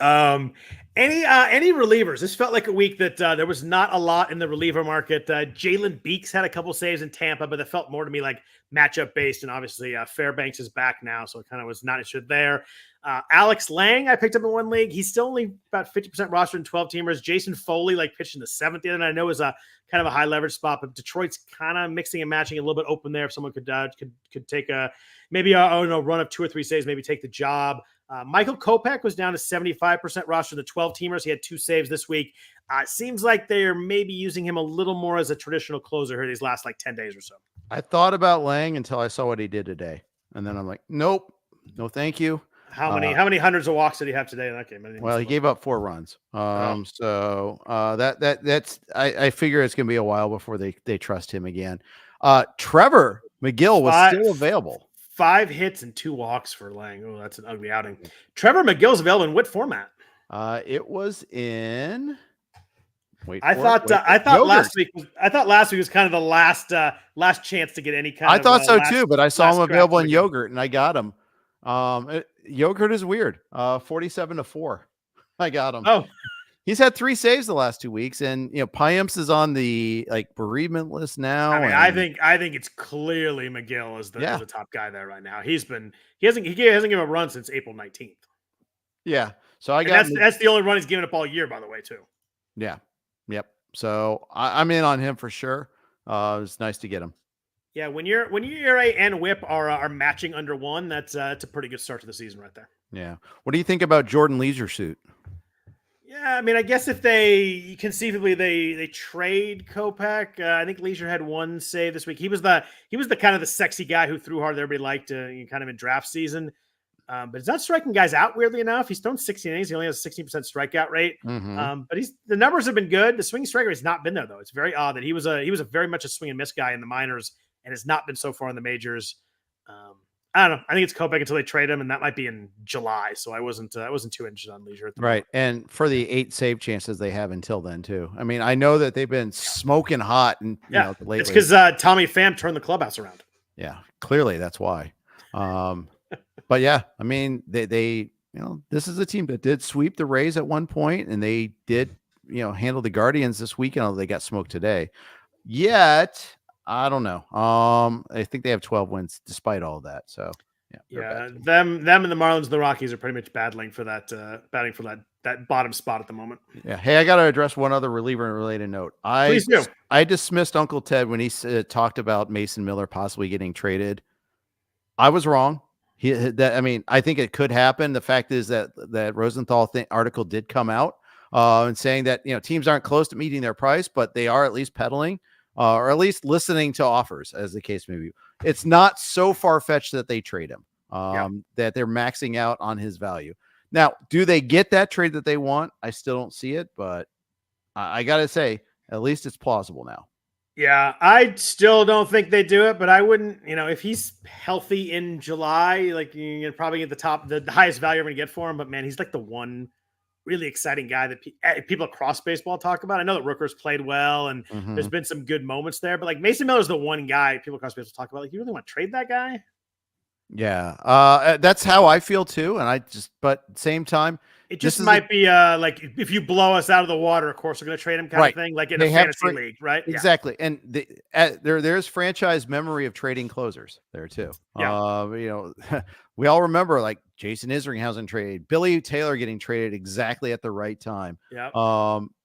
[SPEAKER 1] Any relievers? This felt like a week that there was not a lot in the reliever market. Jalen Beeks had a couple saves in Tampa, but that felt more to me like matchup based. And obviously Fairbanks is back now, so it kind of was not interested there. Alex Lang, I picked up in one league. He's still only about 50% roster in 12 teamers. Jason Foley, like pitched in the seventh the other night. I know is a kind of a high leverage spot, but Detroit's kind of mixing and matching a little bit open there. If someone could take a run of 2 or 3 saves, maybe take the job. Michael Kopech was down to 75% roster in the 12 teamers. He had 2 saves this week. Seems like they're maybe using him a little more as a traditional closer here these last 10 days or so.
[SPEAKER 2] I thought about Lang until I saw what he did today. And then I'm like, nope, no, thank you.
[SPEAKER 1] How many hundreds of walks did he have today in that game?
[SPEAKER 2] Well, he gave up 4 runs. So that's I figure it's gonna be a while before they trust him again. Trevor McGill was still available.
[SPEAKER 1] 5 hits and 2 walks for Lang. Oh, that's an ugly outing. Trevor McGill's available in what format?
[SPEAKER 2] It was in.
[SPEAKER 1] I thought last week was kind of the last chance to get any kind.
[SPEAKER 2] I thought so too, but I saw him available in yogurt, and I got him. Yogurt is weird. 47-4. I got him.
[SPEAKER 1] Oh,
[SPEAKER 2] he's had 3 saves the last 2 weeks, and Piamps is on the bereavement list now.
[SPEAKER 1] I mean, I think it's clearly McGill is the top guy there right now. He hasn't given a run since April 19th.
[SPEAKER 2] Yeah, so
[SPEAKER 1] that's the only run he's given up all year, by the way, too.
[SPEAKER 2] Yeah, yep. So I'm in on him for sure. It's nice to get him.
[SPEAKER 1] Yeah, when your ERA and WHIP are matching under 1, that's a pretty good start to the season right there.
[SPEAKER 2] Yeah. What do you think about Jordan Leisure Suit?
[SPEAKER 1] Yeah, I mean, I guess if they conceivably they trade Kopech, I think Leisure had 1 save this week. He was the kind of the sexy guy who threw hard that everybody liked kind of in draft season. But he's not striking guys out, weirdly enough. He's thrown 16 innings. He only has a 16% strikeout rate.
[SPEAKER 2] Mm-hmm.
[SPEAKER 1] But the numbers have been good. The swing strike rate has not been there, though. It's very odd that he was a very much a swing and miss guy in the minors and has not been so far in the majors. I don't know. I think it's Kopech until they trade him, and that might be in July. So I wasn't too interested on Leisure.
[SPEAKER 2] Right. And for the 8 save chances they have until then, too. I mean, I know that they've been smoking hot and lately.
[SPEAKER 1] It's because Tommy Pham turned the clubhouse around.
[SPEAKER 2] Yeah, clearly that's why. But yeah, I mean, they this is a team that did sweep the Rays at one point, and they did handle the Guardians this weekend, although they got smoked today. Yet I don't know. I think they have 12 wins despite all of that. So
[SPEAKER 1] yeah, them and the Marlins and the Rockies are pretty much battling for that bottom spot at the moment.
[SPEAKER 2] Yeah. Hey, I got to address one other reliever related note.
[SPEAKER 1] Please do.
[SPEAKER 2] I dismissed Uncle Ted when he talked about Mason Miller possibly getting traded. I was wrong. I think it could happen. The fact is that Rosenthal article did come out and saying that teams aren't close to meeting their price, but they are at least peddling or at least listening to offers, as the case may be. It's not so far-fetched that they trade him, that they're maxing out on his value. Now, do they get that trade that they want? I still don't see it, but I got to say, at least it's plausible now.
[SPEAKER 1] Yeah, I still don't think they do it, but I wouldn't, if he's healthy in July, like you're probably get the highest value you're going to get for him. But man, he's like the one really exciting guy that people across baseball talk about. I know that Rooker's played well and there's been some good moments there, but like Mason Miller's the one guy people across baseball talk about. Like, you really want to trade that guy?
[SPEAKER 2] Yeah, that's how I feel too. And but same time,
[SPEAKER 1] it just might be like if you blow us out of the water, of course we're going to trade him kind of thing, like in a fantasy league, right?
[SPEAKER 2] Exactly. Yeah. And there's franchise memory of trading closers there too. Yeah. We all remember like Jason Isringhausen trade, Billy Taylor getting traded exactly at the right time.
[SPEAKER 1] Yeah.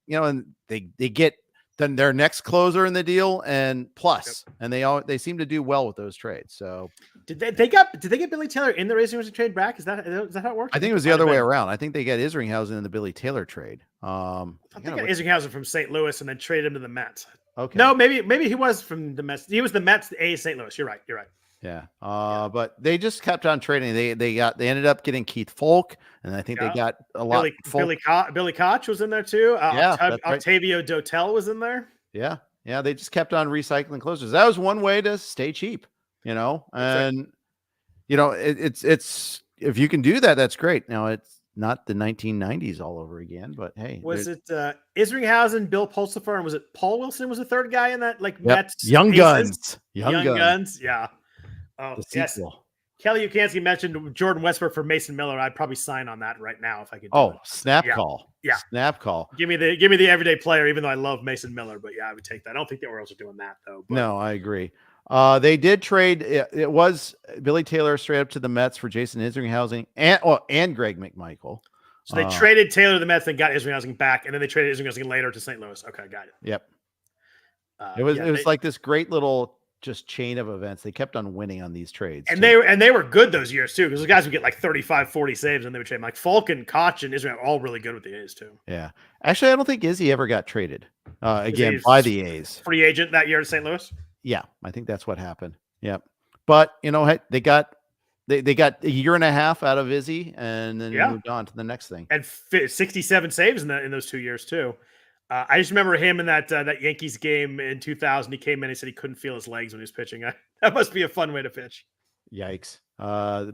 [SPEAKER 2] And they get then their next closer in the deal and plus, and they seem to do well with those trades. So
[SPEAKER 1] did they get Billy Taylor in the Isringhausen trade back? Is that how it worked?
[SPEAKER 2] I think it was the other way around. I think they got Isringhausen in the Billy Taylor trade.
[SPEAKER 1] I think they got Isringhausen from St. Louis and then traded him to the Mets.
[SPEAKER 2] Okay.
[SPEAKER 1] No, maybe he was from the Mets. He was the Mets St. Louis. You're right.
[SPEAKER 2] Yeah. But they just kept on trading. They ended up getting Keith Folk, and I think they got a lot.
[SPEAKER 1] Billy Koch was in there too.
[SPEAKER 2] Right.
[SPEAKER 1] Octavio Dotel was in there.
[SPEAKER 2] Yeah. Yeah, they just kept on recycling closers. That was one way to stay cheap, and it's if you can do that, that's great. Now it's not the 1990s all over again, but hey,
[SPEAKER 1] was it Isringhausen, Bill Pulsifer, and was it Paul Wilson was the third guy in that Mets
[SPEAKER 2] Young
[SPEAKER 1] Aces?
[SPEAKER 2] Young Guns,
[SPEAKER 1] yeah. Oh,
[SPEAKER 2] the sequel.
[SPEAKER 1] Yes. Kelly Ukansky mentioned Jordan Westbrook for Mason Miller. I'd probably sign on that right now if I could.
[SPEAKER 2] Snap call.
[SPEAKER 1] Yeah.
[SPEAKER 2] Snap call.
[SPEAKER 1] Give me the everyday player, even though I love Mason Miller. But yeah, I would take that. I don't think the Orioles are doing that though. But.
[SPEAKER 2] No, I agree. They did trade. It was Billy Taylor straight up to the Mets for Jason Isringhausen and Greg McMichael.
[SPEAKER 1] So they traded Taylor to the Mets and got Isringhausen back, and then they traded Isringhausen later to St. Louis. Okay, got it.
[SPEAKER 2] Yep. It was like this great little just chain of events. They kept on winning on these trades.
[SPEAKER 1] And they were good those years too, because those guys would get like 35, 40 saves and they would trade. Like Falk and Koch and Israel are all really good with the A's too.
[SPEAKER 2] Yeah. Actually, I don't think Izzy ever got traded again by the A's.
[SPEAKER 1] Free agent that year in St. Louis?
[SPEAKER 2] Yeah, I think that's what happened. Yep. But they got a year and a half out of Izzy and then moved on to the next thing.
[SPEAKER 1] And 67 saves in those 2 years too. I just remember him in that Yankees game in 2000. He came in and he said he couldn't feel his legs when he was pitching. That must be a fun way to pitch.
[SPEAKER 2] Yikes.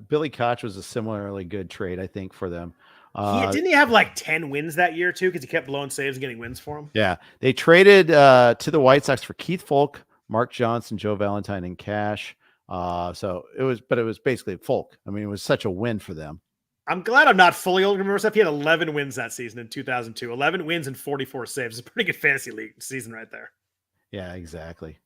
[SPEAKER 2] Billy Koch was a similarly good trade, I think, for them.
[SPEAKER 1] Didn't he have like 10 wins that year too? Because he kept blowing saves and getting wins for him.
[SPEAKER 2] Yeah. They traded to the White Sox for Keith Folk, Mark Johnson, Joe Valentine, and cash. So it was basically Folk. I mean, it was such a win for them.
[SPEAKER 1] I'm glad I'm not fully old. Remember stuff. He had 11 wins that season in 2002. 11 wins and 44 saves. It's a pretty good fantasy league season right there.
[SPEAKER 2] Yeah, exactly.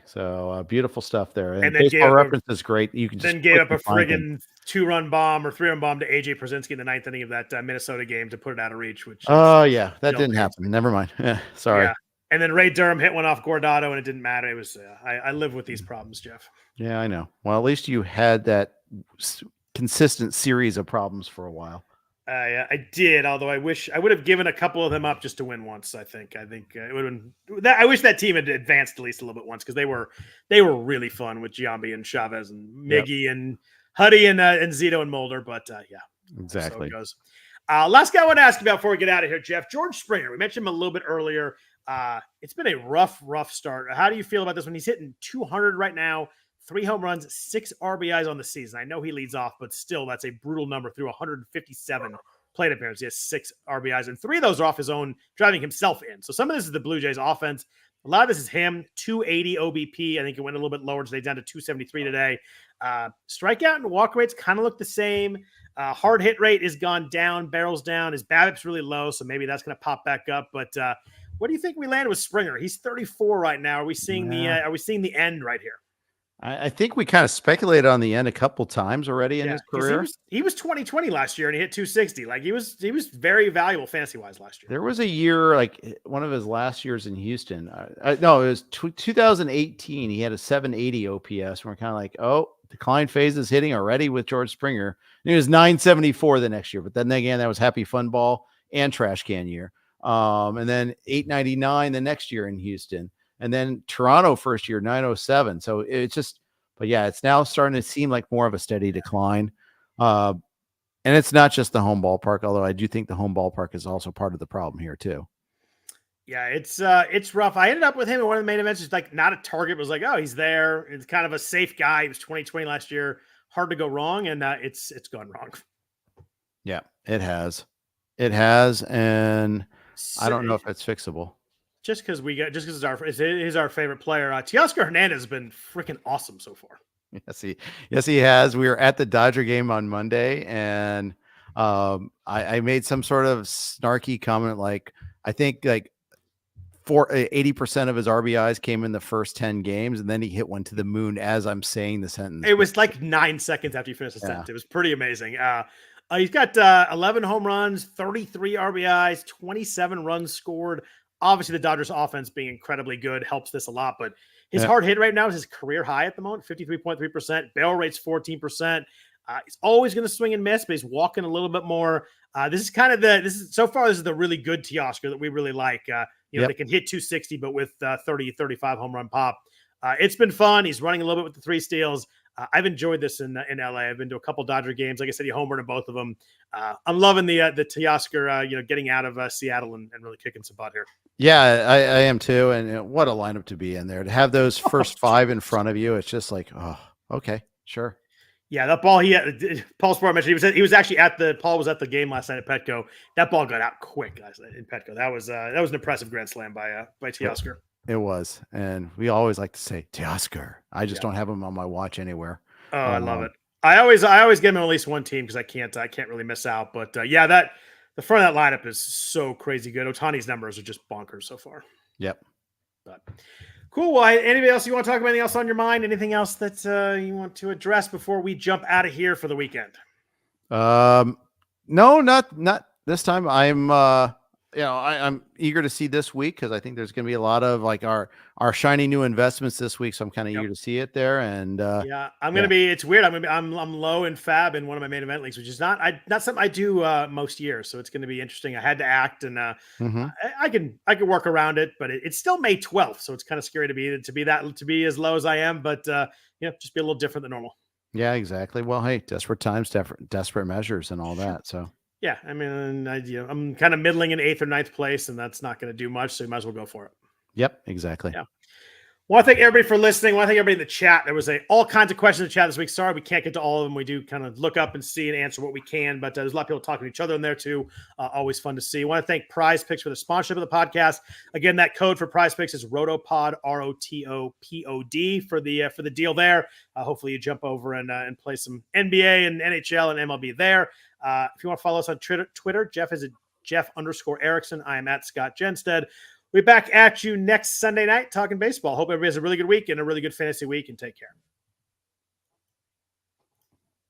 [SPEAKER 2] So beautiful stuff there. And
[SPEAKER 1] then
[SPEAKER 2] baseball reference is great. You can
[SPEAKER 1] then gave up a friggin' 2-run bomb or 3-run bomb to AJ Przinsky in the 9th inning of that Minnesota game to put it out of reach. Which
[SPEAKER 2] that didn't happen. Never mind. Yeah, sorry.
[SPEAKER 1] Yeah. And then Ray Durham hit one off Guardado and it didn't matter. It was I live with these problems, Jeff.
[SPEAKER 2] Yeah, I know. Well, at least you had that consistent series of problems for a while.
[SPEAKER 1] I did, although I wish I would have given a couple of them up just to win once. I think it would have been that. I wish that team had advanced at least a little bit once because they were really fun with Giambi and Chavez and Miggy and Huddy and Zito and Mulder. But
[SPEAKER 2] exactly.
[SPEAKER 1] So it goes. Last guy I want to ask you about before we get out of here, Jeff. George Springer. We mentioned him a little bit earlier. It's been a rough start. How do you feel about this one? He's hitting 200 right now. 3 home runs, 6 RBIs on the season. I know he leads off, but still, that's a brutal number through 157 plate appearances. He has 6 RBIs, and 3 of those are off his own, driving himself in. So some of this is the Blue Jays offense. A lot of this is him. 280 OBP. I think it went a little bit lower today, down to 273 today. Strikeout and walk rates kind of look the same. Hard hit rate has gone down, barrels down. His BABIP's really low, so maybe that's going to pop back up. But what do you think we landed with Springer? He's 34 right now. Are we seeing the end right here?
[SPEAKER 2] I think we kind of speculated on the end a couple times already in his career.
[SPEAKER 1] He was 2020 last year and he hit 260. Like he was very valuable fantasy wise last year.
[SPEAKER 2] There was a year, like one of his last years in Houston. No, it was 2018. He had a 780 OPS. And we're kind of like, decline phase is hitting already with George Springer. And it was 974 the next year. But then again, that was Happy Fun Ball and Trash Can year. And then 899 the next year in Houston. And then Toronto first year, 907. So it's now starting to seem like more of a steady decline. And it's not just the home ballpark, although I do think the home ballpark is also part of the problem here too.
[SPEAKER 1] Yeah, it's rough. I ended up with him in one of the main events. It's like not a target, but was like, he's there. It's kind of a safe guy. He was 2020 last year. Hard to go wrong. And it's gone wrong.
[SPEAKER 2] Yeah, it has. And I don't know if it's fixable.
[SPEAKER 1] Just because he's our favorite player. Teoscar Hernandez has been freaking awesome so far.
[SPEAKER 2] Yes, he has. We were at the Dodger game on Monday, and I made some sort of snarky comment, like I think like 80% of his RBIs came in the first 10 games, and then he hit one to the moon as I'm saying the sentence.
[SPEAKER 1] It was like 9 seconds after you finished the sentence. It was pretty amazing. He's got 11 home runs, 33 RBIs, 27 runs scored. Obviously, the Dodgers offense being incredibly good helps this a lot, but his hard hit right now is his career high at the moment, 53.3%. Barrel rate's 14%. He's always going to swing and miss, but he's walking a little bit more. This is the really good Teoscar that we really like. They can hit 260, but with 30, 35 home run pop. It's been fun. He's running a little bit with the 3 steals. I've enjoyed this in LA. I've been to a couple Dodger games. Like I said, he homered in both of them. I'm loving the Teoscar, getting out of Seattle and really kicking some butt here.
[SPEAKER 2] Yeah, I am too. And what a lineup to be in there, to have those first five in front of you. It's just like, oh, okay, sure.
[SPEAKER 1] Yeah, that ball Paul Sport mentioned he was actually Paul was at the game last night at Petco. That ball got out quick last night in Petco. That was an impressive grand slam by Teoscar.
[SPEAKER 2] It was, and we always like to say Teoscar. I just don't have him on my watch anywhere.
[SPEAKER 1] Oh, I love it. I always get him on at least one team because I can't really miss out. But the front of that lineup is so crazy good. Ohtani's numbers are just bonkers so far.
[SPEAKER 2] Yep.
[SPEAKER 1] But cool. Well, anybody else you want to talk about? Anything else on your mind? Anything else that you want to address before we jump out of here for the weekend?
[SPEAKER 2] No, not this time. I'm eager to see this week because I think there's going to be a lot of like our shiny new investments this week. So I'm kind of eager to see it there. And
[SPEAKER 1] I'm going to be. It's weird. I'm low in FAAB in one of my main event leagues, which is not something I do most years. So it's going to be interesting. I had to act, and I can work around it, but it's still May 12th, so it's kind of scary to be as low as I am. But just be a little different than normal.
[SPEAKER 2] Yeah, exactly. Well, hey, desperate times, desperate measures, and all that. So.
[SPEAKER 1] Yeah, I mean, I'm kind of middling in 8th or 9th place, and that's not going to do much, so you might as well go for it.
[SPEAKER 2] Yep, exactly.
[SPEAKER 1] Yeah. Well, I thank everybody for listening. I want to thank everybody in the chat. There was all kinds of questions in the chat this week. Sorry, we can't get to all of them. We do kind of look up and see and answer what we can, but there's a lot of people talking to each other in there too. Always fun to see. I want to thank Prize Picks for the sponsorship of the podcast. Again, that code for Prize Picks is ROTOPOD, ROTOPOD for the deal there. Hopefully you jump over and play some NBA and NHL and MLB there. If you want to follow us on Twitter, Jeff is at Jeff_Erickson. I am at Scott Jenstad. We'll be back at you next Sunday night talking baseball. Hope everybody has a really good week and a really good fantasy week, and take care.